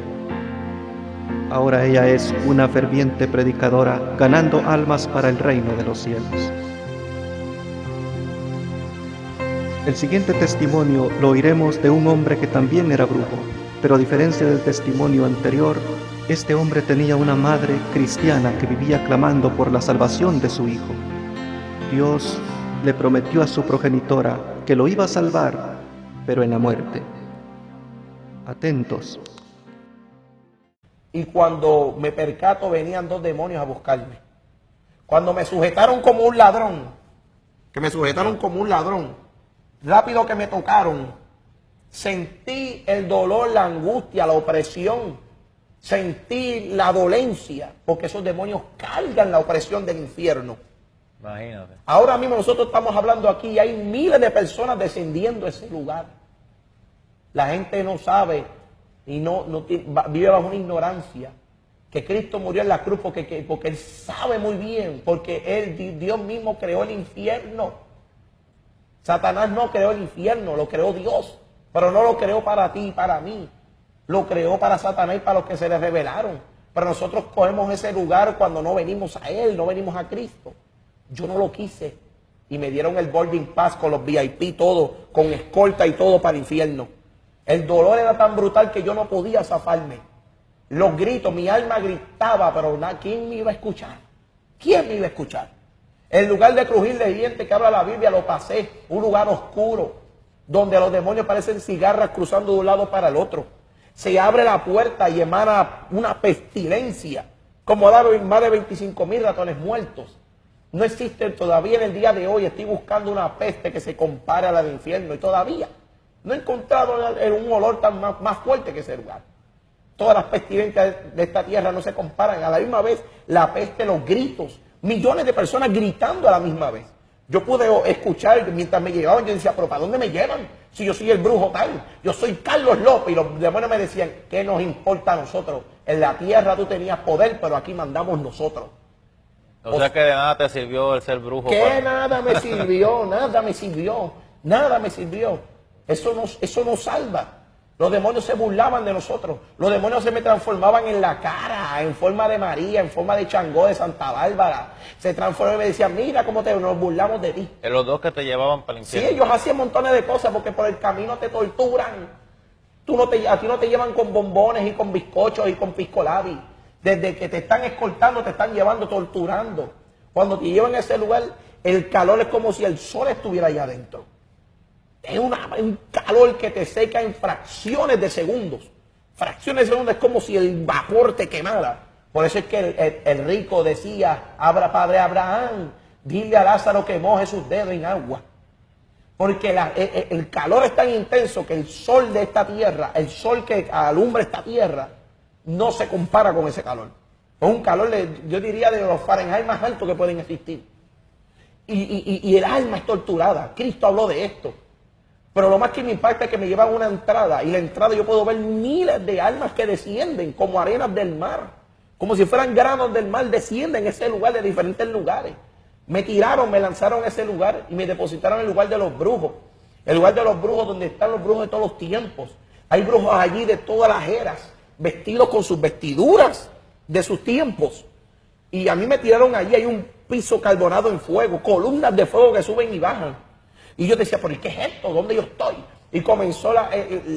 Ahora ella es una ferviente predicadora, ganando almas para el reino de los cielos. El siguiente testimonio lo oiremos de un hombre que también era brujo, pero a diferencia del testimonio anterior, este hombre tenía una madre cristiana que vivía clamando por la salvación de su hijo. Dios le prometió a su progenitora que lo iba a salvar, pero en la muerte. Atentos. Y cuando me percato venían 2 demonios a buscarme. Cuando me sujetaron como un ladrón, rápido que me tocaron, sentí el dolor, la angustia, la opresión, sentí la dolencia, porque esos demonios cargan la opresión del infierno. Imagínate. Ahora mismo nosotros estamos hablando aquí y hay miles de personas descendiendo a ese lugar. La gente no sabe y vive bajo una ignorancia que Cristo murió en la cruz porque Él sabe muy bien, porque Dios mismo creó el infierno. Satanás no creó el infierno, lo creó Dios, pero no lo creó para ti y para mí. Lo creó para Satanás y para los que se le rebelaron. Pero nosotros cogemos ese lugar cuando no venimos a Él, no venimos a Cristo. Yo no lo quise y me dieron el boarding pass con los VIP, todo, con escolta y todo para el infierno. El dolor era tan brutal que yo no podía zafarme. Los gritos, mi alma gritaba, pero ¿quién me iba a escuchar? ¿Quién me iba a escuchar? El lugar de crujir de dientes que habla la Biblia lo pasé, un lugar oscuro, donde los demonios parecen cigarras cruzando de un lado para el otro. Se abre la puerta y emana una pestilencia, como más de 25,000 ratones muertos. No existe todavía en el día de hoy, estoy buscando una peste que se compare a la del infierno y todavía no he encontrado un olor tan más fuerte que ese lugar. Todas las pestilencias de esta tierra no se comparan. A la misma vez, la peste, los gritos, millones de personas gritando a la misma vez. Yo pude escuchar, mientras me llevaban, yo decía, pero ¿para dónde me llevan? Si yo soy el brujo tal, yo soy Carlos López. Y los demonios me decían, ¿qué nos importa a nosotros? En la tierra tú tenías poder, pero aquí mandamos nosotros. O sea que de nada te sirvió el ser brujo. Que nada me sirvió, nada me sirvió, nada me sirvió. Eso no salva. Los demonios se burlaban de nosotros. Los demonios se me transformaban en la cara, en forma de María, en forma de Changó, de Santa Bárbara. Se transformaban y me decían, mira cómo nos burlamos de ti. En los dos que te llevaban para el infierno. Sí, ellos hacían montones de cosas porque por el camino te torturan. A ti no te llevan con bombones y con bizcochos y con piscolabi. Desde que te están escoltando, te están llevando, torturando. Cuando te llevan a ese lugar, el calor es como si el sol estuviera allá adentro. Es un calor que te seca en fracciones de segundos. Fracciones de segundos, es como si el vapor te quemara. Por eso es que el rico decía, Padre Abraham, dile a Lázaro que moje sus dedos en agua. Porque el calor es tan intenso que el sol de esta tierra, el sol que alumbra esta tierra, no se compara con ese calor. Es un calor, yo diría, de los Fahrenheit más altos que pueden existir. Y el alma es torturada. Cristo habló de esto. Pero lo más que me impacta es que me llevan a una entrada, y la entrada yo puedo ver miles de almas que descienden como arenas del mar, como si fueran granos del mar, descienden en ese lugar de diferentes lugares. Me tiraron, me lanzaron a ese lugar y me depositaron en el lugar de los brujos. El lugar de los brujos donde están los brujos de todos los tiempos. Hay brujos allí de todas las eras, vestidos con sus vestiduras de sus tiempos. Y a mí me tiraron allí, hay un piso carbonado en fuego, columnas de fuego que suben y bajan. Y yo decía, ¿pero qué es esto? ¿Dónde yo estoy? Y comenzó la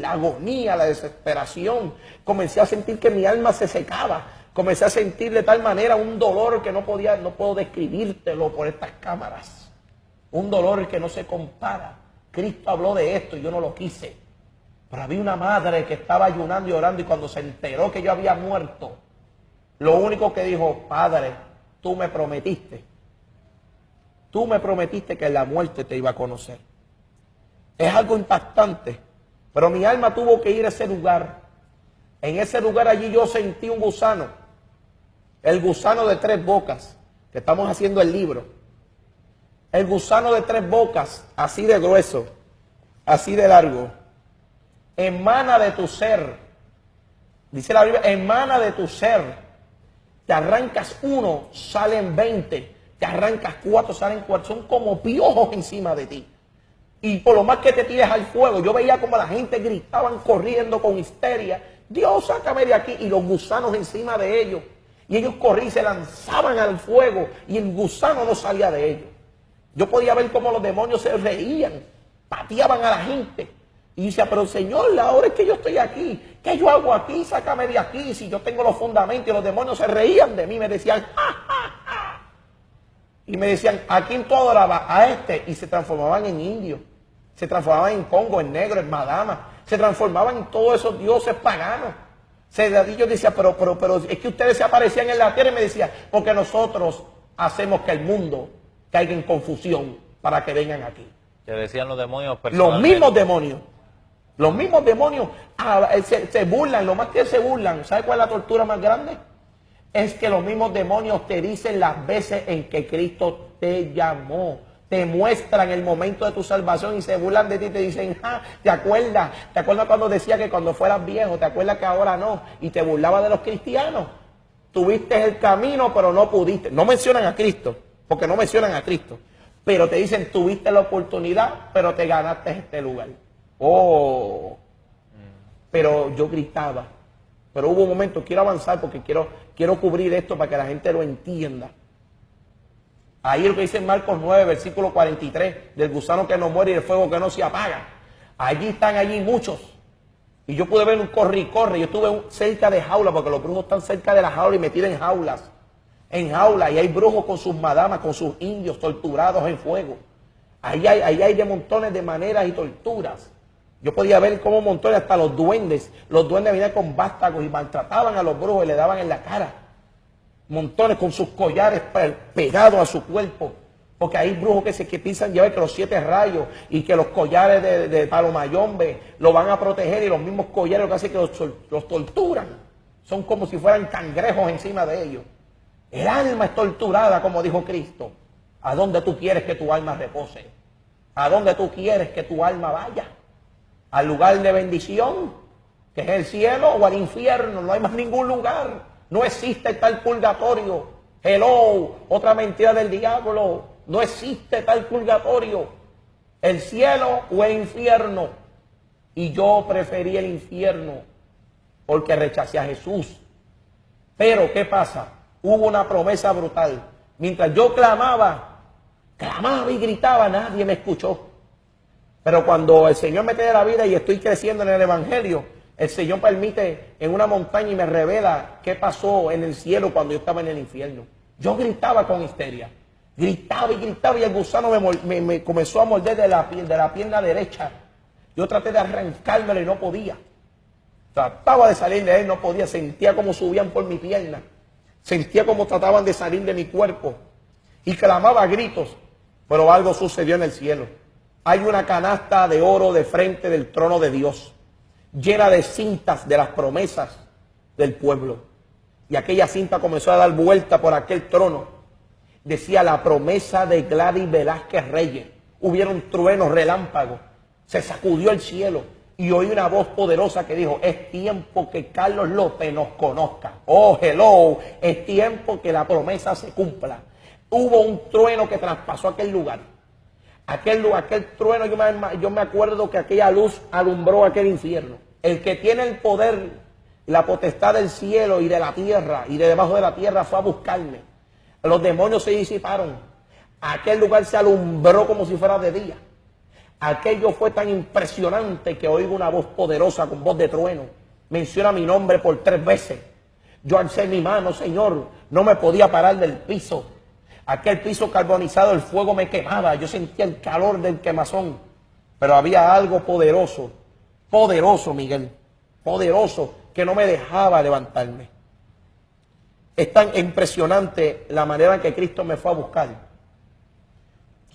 agonía, la desesperación. Comencé a sentir que mi alma se secaba. Comencé a sentir de tal manera un dolor que no puedo describírtelo por estas cámaras. Un dolor que no se compara. Cristo habló de esto y yo no lo quise. Pero había una madre que estaba ayunando y orando, y cuando se enteró que yo había muerto, lo único que dijo, Padre, tú me prometiste que en la muerte te iba a conocer. Es algo impactante, pero mi alma tuvo que ir a ese lugar. En ese lugar allí yo sentí un gusano, el gusano de 3 bocas, que estamos haciendo el libro. El gusano de 3 bocas, así de grueso, así de largo. Emana de tu ser, dice la Biblia, emana de tu ser. Te arrancas 1, salen 20. Te arrancas 4, salen 4, son como piojos encima de ti. Y por lo más que te tires al fuego, yo veía como la gente gritaban corriendo con histeria, Dios, sácame de aquí, y los gusanos encima de ellos. Y ellos corrían y se lanzaban al fuego, y el gusano no salía de ellos. Yo podía ver cómo los demonios se reían, pateaban a la gente. Y decía, pero Señor, ahora es que yo estoy aquí, ¿qué yo hago aquí? Sácame de aquí, si yo tengo los fundamentos. Y los demonios se reían de mí, me decían, ¡ja, ja, ja! Y me decían, ¿a quién tú adorabas? A este. Y se transformaban en indios, se transformaban en Congo, en negro, en madama, se transformaban en todos esos dioses paganos. Y yo decía, pero es que ustedes se aparecían en la tierra, y me decían, porque nosotros hacemos que el mundo caiga en confusión para que vengan aquí. Te decían los demonios personalmente. Los mismos demonios se burlan, lo más que se burlan. ¿Sabe cuál es la tortura más grande? Es que los mismos demonios te dicen las veces en que Cristo te llamó. Te muestran el momento de tu salvación y se burlan de ti y te dicen, ¿te acuerdas? ¿Te acuerdas cuando decía que cuando fueras viejo? ¿Te acuerdas que ahora no? Y te burlaba de los cristianos. Tuviste el camino, pero no pudiste. No mencionan a Cristo, porque no mencionan a Cristo. Pero te dicen, tuviste la oportunidad, pero te ganaste este lugar. Oh, pero yo gritaba. Pero hubo un momento, quiero avanzar porque quiero cubrir esto para que la gente lo entienda. Ahí lo que dice en Marcos 9, versículo 43, del gusano que no muere y del fuego que no se apaga. Allí están muchos. Y yo pude ver un corre y corre. Yo estuve cerca de jaulas, porque los brujos están cerca de las jaulas y metidos en jaulas. En jaulas, y hay brujos con sus madamas, con sus indios torturados en fuego. Ahí hay de montones de maneras y torturas. Yo podía ver cómo montones, hasta los duendes venían con vástagos y maltrataban a los brujos y le daban en la cara. Montones con sus collares pegados a su cuerpo. Porque hay brujos que piensan llevar que los 7 rayos y que los collares de palomayombe lo van a proteger, y los mismos collares lo que hacen es que los torturan. Son como si fueran cangrejos encima de ellos. El alma es torturada, como dijo Cristo. ¿A dónde tú quieres que tu alma repose? ¿A dónde tú quieres que tu alma vaya? ¿Al lugar de bendición, que es el cielo, o al infierno? No hay más ningún lugar. No existe tal purgatorio. Hello, otra mentira del diablo. No existe tal purgatorio. El cielo o el infierno. Y yo preferí el infierno porque rechacé a Jesús. Pero, ¿qué pasa? Hubo una promesa brutal. Mientras yo clamaba y gritaba, nadie me escuchó. Pero cuando el Señor me tiene la vida y estoy creciendo en el Evangelio, el Señor permite en una montaña y me revela qué pasó en el cielo cuando yo estaba en el infierno. Yo gritaba con histeria. Gritaba y el gusano me comenzó a morder de la pierna derecha. Yo traté de arrancármelo y no podía. Trataba de salir de él, no podía. Sentía como subían por mi pierna. Sentía como trataban de salir de mi cuerpo. Y clamaba a gritos. Pero algo sucedió en el cielo. Hay una canasta de oro de frente del trono de Dios, llena de cintas de las promesas del pueblo. Y aquella cinta comenzó a dar vuelta por aquel trono. Decía la promesa de Gladys Velázquez Reyes. Hubieron truenos, relámpagos. Se sacudió el cielo y oí una voz poderosa que dijo: es tiempo que Carlos López nos conozca. Oh, hello, es tiempo que la promesa se cumpla. Hubo un trueno que traspasó aquel lugar. Aquel trueno, yo me acuerdo que aquella luz alumbró aquel infierno. El que tiene el poder, la potestad del cielo y de la tierra y de debajo de la tierra fue a buscarme. Los demonios se disiparon. Aquel lugar se alumbró como si fuera de día. Aquello fue tan impresionante que oigo una voz poderosa con voz de trueno. Menciona mi nombre por 3 veces. Yo alcé mi mano, Señor, no me podía parar del piso. Aquel piso carbonizado, el fuego me quemaba. Yo sentía el calor del quemazón. Pero había algo poderoso, poderoso, Miguel, poderoso, que no me dejaba levantarme. Es tan impresionante la manera en que Cristo me fue a buscar,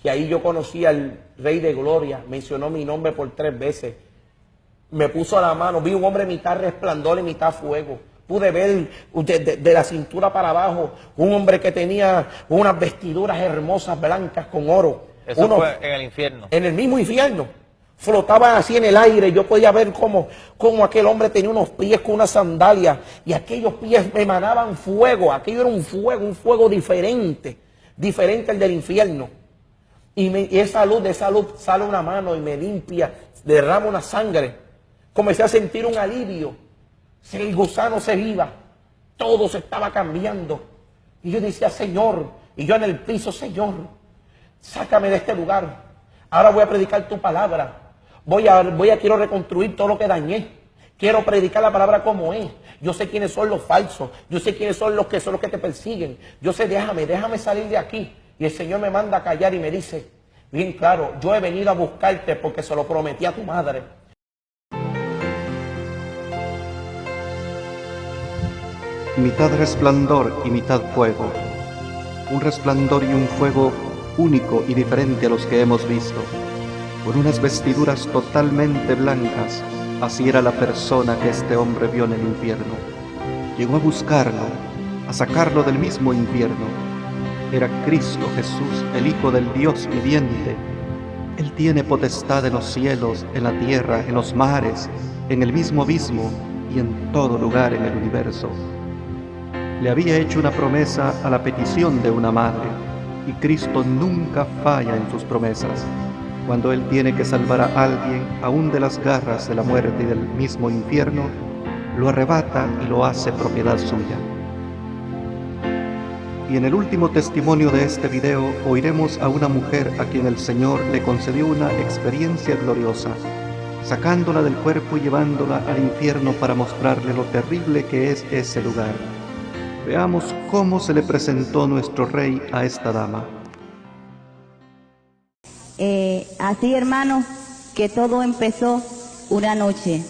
que ahí yo conocí al Rey de Gloria. Mencionó mi nombre por 3 veces. Me puso a la mano, vi un hombre mitad resplandor y mitad fuego. Pude ver de la cintura para abajo un hombre que tenía unas vestiduras hermosas blancas con oro. Eso fue en el infierno. En el mismo infierno. Flotaban así en el aire. Yo podía ver cómo aquel hombre tenía unos pies con una sandalia. Y aquellos pies emanaban fuego. Aquello era un fuego diferente. Diferente al del infierno. Y de esa luz sale una mano y me limpia, derrama una sangre. Comencé a sentir un alivio. Si el gusano se iba, todo se estaba cambiando. Y yo decía: Señor, y yo en el piso: Señor, sácame de este lugar. Ahora voy a predicar tu palabra. Quiero reconstruir todo lo que dañé. Quiero predicar la palabra como es. Yo sé quiénes son los falsos. Yo sé quiénes son los que te persiguen. Yo sé, déjame salir de aquí. Y el Señor me manda a callar y me dice bien claro: yo he venido a buscarte porque se lo prometí a tu madre. Mitad resplandor y mitad fuego. Un resplandor y un fuego único y diferente a los que hemos visto. Con unas vestiduras totalmente blancas. Así era la persona que este hombre vio en el infierno. Llegó a buscarlo, a sacarlo del mismo infierno. Era Cristo Jesús, el Hijo del Dios viviente. Él tiene potestad en los cielos, en la tierra, en los mares, en el mismo abismo y en todo lugar en el universo. Le había hecho una promesa a la petición de una madre, y Cristo nunca falla en sus promesas. Cuando Él tiene que salvar a alguien, aún de las garras de la muerte y del mismo infierno, lo arrebata y lo hace propiedad suya. Y en el último testimonio de este video oiremos a una mujer a quien el Señor le concedió una experiencia gloriosa, sacándola del cuerpo y llevándola al infierno para mostrarle lo terrible que es ese lugar. Veamos cómo se le presentó nuestro Rey a esta dama. Así, hermano, que todo empezó una noche.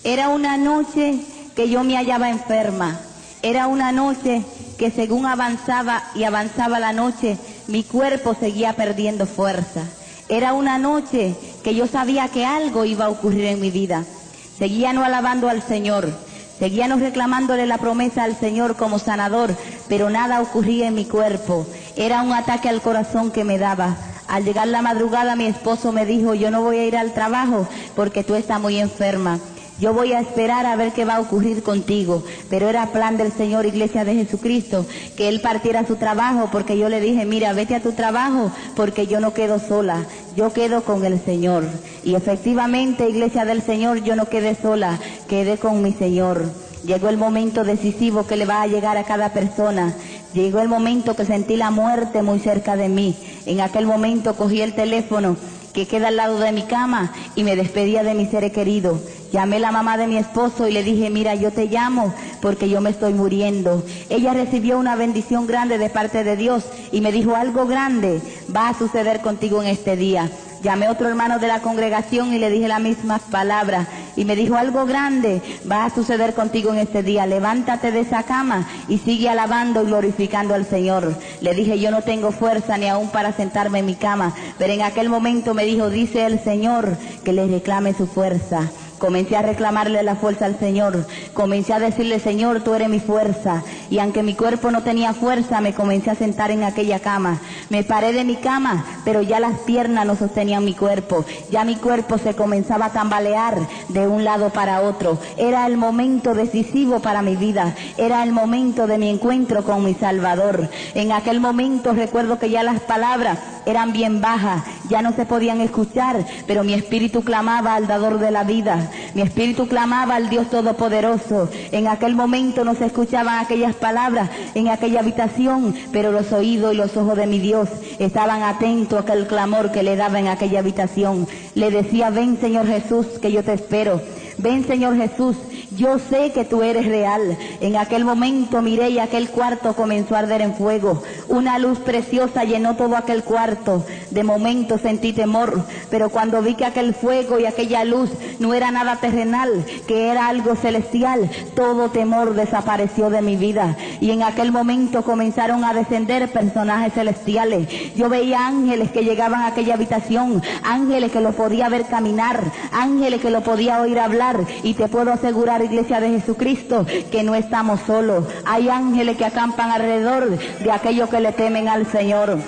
Era una noche que yo me hallaba enferma. Era una noche que según avanzaba y avanzaba la noche, mi cuerpo seguía perdiendo fuerza. Era una noche que yo sabía que algo iba a ocurrir en mi vida. Seguíamos alabando al Señor. Seguíamos reclamándole la promesa al Señor como sanador, pero nada ocurría en mi cuerpo. Era un ataque al corazón que me daba. Al llegar la madrugada, mi esposo me dijo: yo no voy a ir al trabajo porque tú estás muy enferma. Yo voy a esperar a ver qué va a ocurrir contigo. Pero era plan del Señor, Iglesia de Jesucristo, que Él partiera a su trabajo, porque yo le dije: mira, vete a tu trabajo, porque yo no quedo sola, yo quedo con el Señor. Y efectivamente, Iglesia del Señor, yo no quedé sola, quedé con mi Señor. Llegó el momento decisivo que le va a llegar a cada persona. Llegó el momento que sentí la muerte muy cerca de mí. En aquel momento cogí el teléfono que queda al lado de mi cama y me despedía de mis seres queridos. Llamé a la mamá de mi esposo y le dije, mira, yo te llamo porque yo me estoy muriendo. Ella recibió una bendición grande de parte de Dios y me dijo, algo grande va a suceder contigo en este día. Llamé a otro hermano de la congregación y le dije las mismas palabras. Y me dijo, algo grande va a suceder contigo en este día. Levántate de esa cama y sigue alabando y glorificando al Señor. Le dije, yo no tengo fuerza ni aún para sentarme en mi cama. Pero en aquel momento me dijo, dice el Señor que le reclame su fuerza. Comencé a reclamarle la fuerza al Señor. Comencé a decirle, Señor, tú eres mi fuerza. Y aunque mi cuerpo no tenía fuerza, me comencé a sentar en aquella cama. Me paré de mi cama, pero ya las piernas no sostenían mi cuerpo. Ya mi cuerpo se comenzaba a tambalear de un lado para otro. Era el momento decisivo para mi vida. Era el momento de mi encuentro con mi Salvador. En aquel momento recuerdo que ya las palabras eran bien bajas, ya no se podían escuchar, pero mi espíritu clamaba al dador de la vida. Mi espíritu clamaba al Dios Todopoderoso. En aquel momento no se escuchaban aquellas palabras en aquella habitación, pero los oídos y los ojos de mi Dios estaban atentos a aquel clamor que le daba en aquella habitación. Le decía, ven Señor Jesús, que yo te espero. Ven Señor Jesús, yo sé que tú eres real. En aquel momento miré y aquel cuarto comenzó a arder en fuego. Una luz preciosa llenó todo aquel cuarto. De momento sentí temor, pero cuando vi que aquel fuego y aquella luz no era nada terrenal, que era algo celestial, todo temor desapareció de mi vida. Y en aquel momento comenzaron a descender personajes celestiales. Yo veía ángeles que llegaban a aquella habitación, ángeles que lo podía ver caminar, ángeles que lo podía oír hablar. Y te puedo asegurar, Iglesia de Jesucristo, que no estamos solos. Hay ángeles que acampan alrededor de aquellos que le temen al Señor.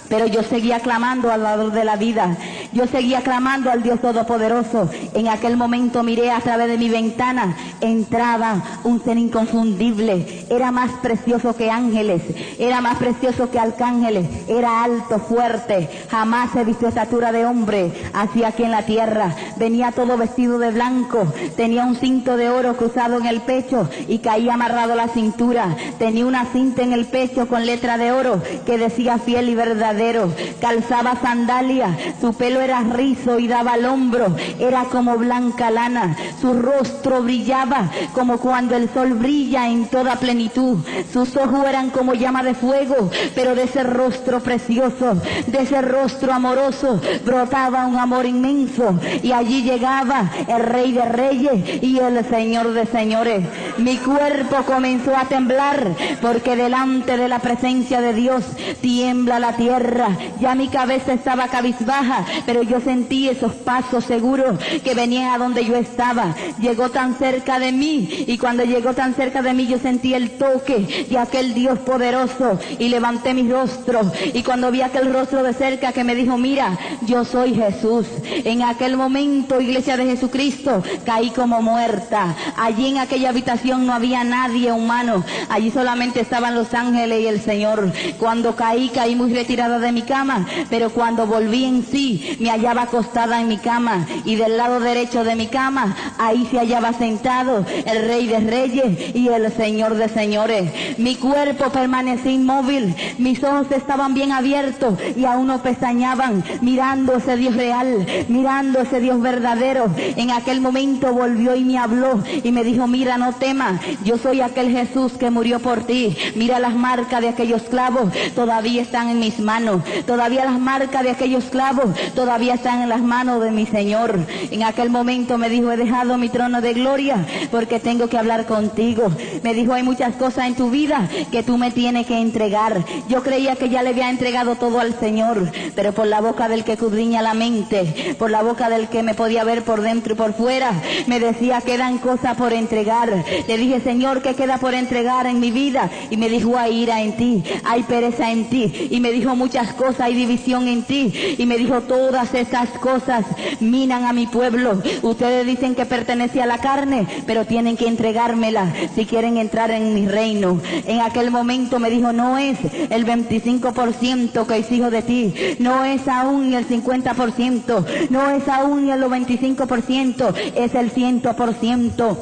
Pero yo seguía clamando al dador de la vida. Yo seguía clamando al Dios Todopoderoso. En aquel momento miré a través de mi ventana. Entraba un ser inconfundible. Era más precioso que ángeles. Era más precioso que arcángeles. Era alto, fuerte. Jamás he visto estatura de hombre así aquí en la tierra. Venía todo vestido de blanco. Tenía un cinto de oro cruzado en el pecho y caía amarrado a la cintura. Tenía una cinta en el pecho con letra de oro que decía fiel y verdadero. Calzaba sandalias, su pelo era rizo y daba al hombro, era como blanca lana, su rostro brillaba como cuando el sol brilla en toda plenitud, sus ojos eran como llama de fuego, pero de ese rostro precioso, de ese rostro amoroso, brotaba un amor inmenso, y allí llegaba el Rey de Reyes y el Señor de Señores. Mi cuerpo comenzó a temblar, porque delante de la presencia de Dios tiembla la tierra. Ya mi cabeza estaba cabizbaja, pero yo sentí esos pasos seguros que venían a donde yo estaba. Llegó tan cerca de mí, y cuando llegó tan cerca de mí yo sentí el toque de aquel Dios poderoso, y levanté mi rostro, y cuando vi aquel rostro de cerca que me dijo, mira, yo soy Jesús. En aquel momento, Iglesia de Jesucristo, caí como muerta. Allí en aquella habitación no había nadie humano, allí solamente estaban los ángeles y el Señor. Cuando caí muy retirada de mi cama, pero cuando volví en sí, me hallaba acostada en mi cama, y del lado derecho de mi cama, ahí se hallaba sentado el Rey de Reyes y el Señor de Señores. Mi cuerpo permanecía inmóvil, mis ojos estaban bien abiertos y aún no pestañaban, mirando ese Dios real, mirando ese Dios verdadero. En aquel momento volvió y me habló y me dijo, mira, no temas, yo soy aquel Jesús que murió por ti. Mira, las marcas de aquellos clavos todavía están en mis manos. Todavía las marcas de aquellos clavos todavía están en las manos de mi Señor. En aquel momento me dijo, he dejado mi trono de gloria porque tengo que hablar contigo. Me dijo, hay muchas cosas en tu vida que tú me tienes que entregar. Yo creía que ya le había entregado todo al Señor, pero por la boca del que escudriña la mente, por la boca del que me podía ver por dentro y por fuera, me decía, quedan cosas por entregar. Le dije, Señor, ¿qué queda por entregar en mi vida? Y me dijo, hay ira en ti, hay pereza en ti. Y me dijo, muchas cosas, hay división en ti. Y me dijo, todas estas cosas minan a mi pueblo. Ustedes dicen que pertenece a la carne, pero tienen que entregármela si quieren entrar en mi reino. En aquel momento me dijo, no es el 25% que exijo de ti, no es aún el 50%, no es aún el 25%, es el 100%.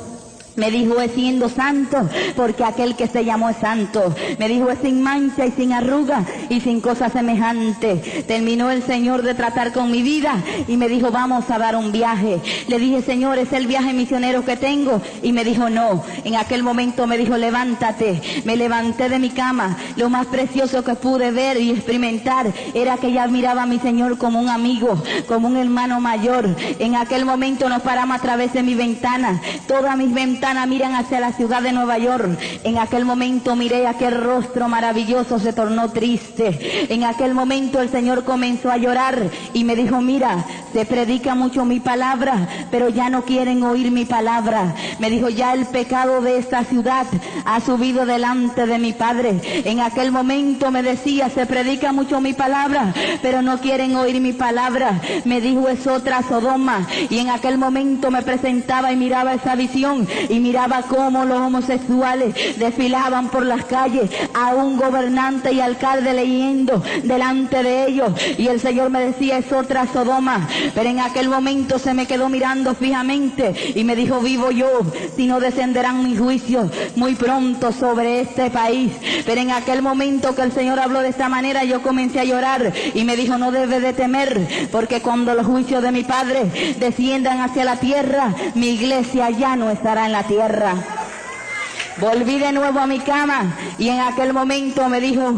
Me dijo, es siendo santo, porque aquel que se llamó es santo. Me dijo, es sin mancha y sin arruga y sin cosa semejante. Terminó el Señor de tratar con mi vida y me dijo, vamos a dar un viaje. Le dije, Señor, ¿es el viaje misionero que tengo? Y me dijo, no. En aquel momento me dijo, levántate. Me levanté de mi cama. Lo más precioso que pude ver y experimentar era que ya miraba a mi Señor como un amigo, como un hermano mayor. En aquel momento nos paramos a través de mi ventana. Todas mis ventanas miran hacia la ciudad de Nueva York. En aquel momento miré aquel rostro maravilloso, se tornó triste. En aquel momento el Señor comenzó a llorar y me dijo, mira, se predica mucho mi palabra, pero ya no quieren oír mi palabra. Me dijo, ya el pecado de esta ciudad ha subido delante de mi Padre. En aquel momento me decía, se predica mucho mi palabra, pero no quieren oír mi palabra. Me dijo, es otra Sodoma. Y en aquel momento me presentaba y miraba esa visión y miraba cómo los homosexuales desfilaban por las calles, a un gobernante y alcalde leyendo delante de ellos, y el Señor me decía, es otra Sodoma. Pero en aquel momento se me quedó mirando fijamente y me dijo, vivo yo, si no descenderán mis juicios muy pronto sobre este país. Pero en aquel momento que el Señor habló de esta manera, yo comencé a llorar y me dijo, no debes de temer, porque cuando los juicios de mi Padre desciendan hacia la tierra, mi iglesia ya no estará en la tierra. Volví de nuevo a mi cama y en aquel momento me dijo,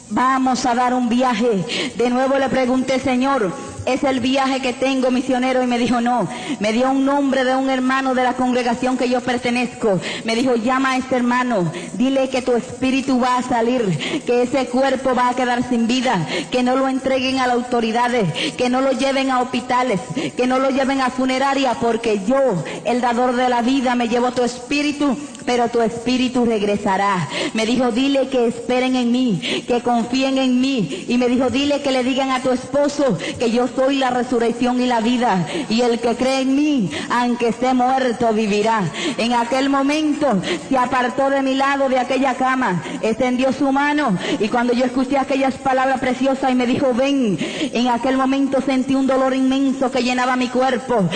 vamos a dar un viaje. De nuevo le pregunté, Señor, ¿es el viaje que tengo misionero? Y me dijo, no. Me dio un nombre de un hermano de la congregación que yo pertenezco. Me dijo, llama a este hermano, dile que tu espíritu va a salir, que ese cuerpo va a quedar sin vida, que no lo entreguen a las autoridades, que no lo lleven a hospitales, que no lo lleven a funeraria, porque yo, el dador de la vida, me llevo tu espíritu, pero tu espíritu regresará. Me dijo, dile que esperen en mí, que confíen en mí. Y me dijo, dile que le digan a tu esposo que yo soy la resurrección y la vida, y el que cree en mí, aunque esté muerto, vivirá. En aquel momento se apartó de mi lado de aquella cama, extendió su mano, y cuando yo escuché aquellas palabras preciosas y me dijo, ven, en aquel momento sentí un dolor inmenso que llenaba mi cuerpo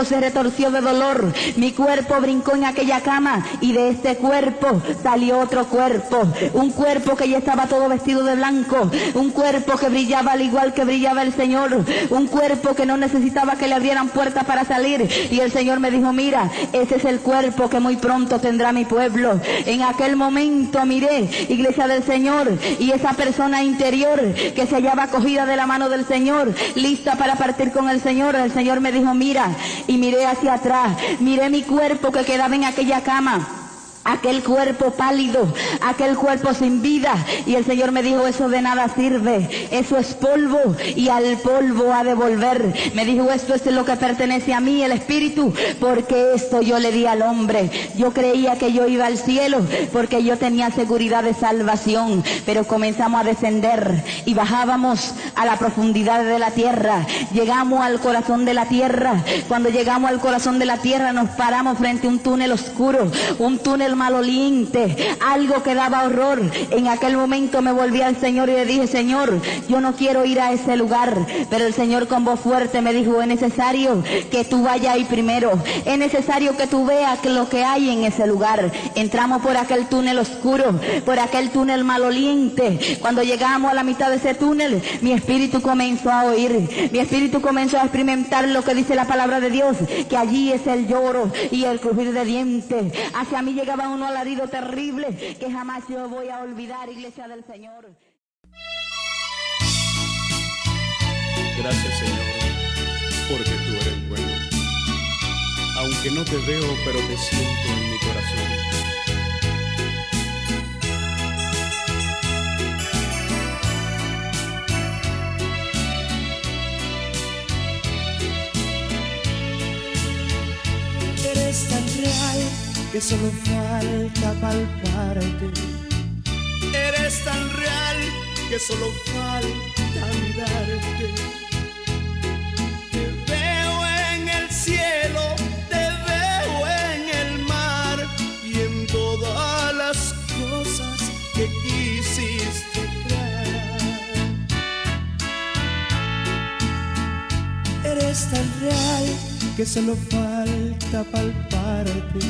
se retorció de dolor, mi cuerpo brincó en aquella cama, y de este cuerpo salió otro cuerpo, un cuerpo que ya estaba todo vestido de blanco, un cuerpo que brillaba al igual que brillaba el Señor, un cuerpo que no necesitaba que le abrieran puertas para salir. Y el Señor me dijo, mira, ese es el cuerpo que muy pronto tendrá mi pueblo. En aquel momento miré, iglesia del Señor, y esa persona interior que se hallaba cogida de la mano del Señor, lista para partir con el Señor me dijo, mira, y miré hacia atrás, miré mi cuerpo que quedaba en aquella cama, aquel cuerpo pálido, aquel cuerpo sin vida, y el Señor me dijo, eso de nada sirve, eso es polvo y al polvo ha de volver. Me dijo, esto es lo que pertenece a mí, el espíritu, porque esto yo le di al hombre. Yo creía que yo iba al cielo porque yo tenía seguridad de salvación, pero comenzamos a descender y bajábamos a la profundidad de la tierra, llegamos al corazón de la tierra. Cuando llegamos al corazón de la tierra nos paramos frente a un túnel oscuro, un túnel maloliente, algo que daba horror. En aquel momento me volví al Señor y le dije, Señor, yo no quiero ir a ese lugar. Pero el Señor con voz fuerte me dijo, es necesario que tú vayas ahí primero, es necesario que tú veas lo que hay en ese lugar. Entramos por aquel túnel oscuro, por aquel túnel maloliente. Cuando llegamos a la mitad de ese túnel, mi espíritu comenzó a oír, mi espíritu comenzó a experimentar lo que dice la palabra de Dios, que allí es el lloro y el crujir de dientes. Hacia mí llegaba un alarido terrible que jamás yo voy a olvidar, iglesia del Señor. Gracias, Señor, porque tú eres bueno. Aunque no te veo, pero te siento en mi corazón. Eres tan real que solo falta palparte. Eres tan real que solo falta mirarte. Te veo en el cielo, te veo en el mar y en todas las cosas que quisiste crear. Eres tan real que solo falta gusta palparte.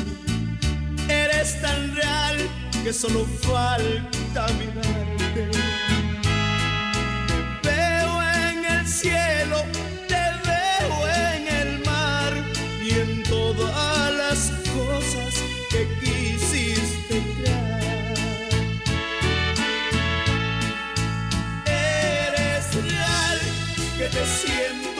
Eres tan real que solo falta mirarte. Te veo en el cielo, te veo en el mar y en todas las cosas que quisiste crear. Eres real, que te siento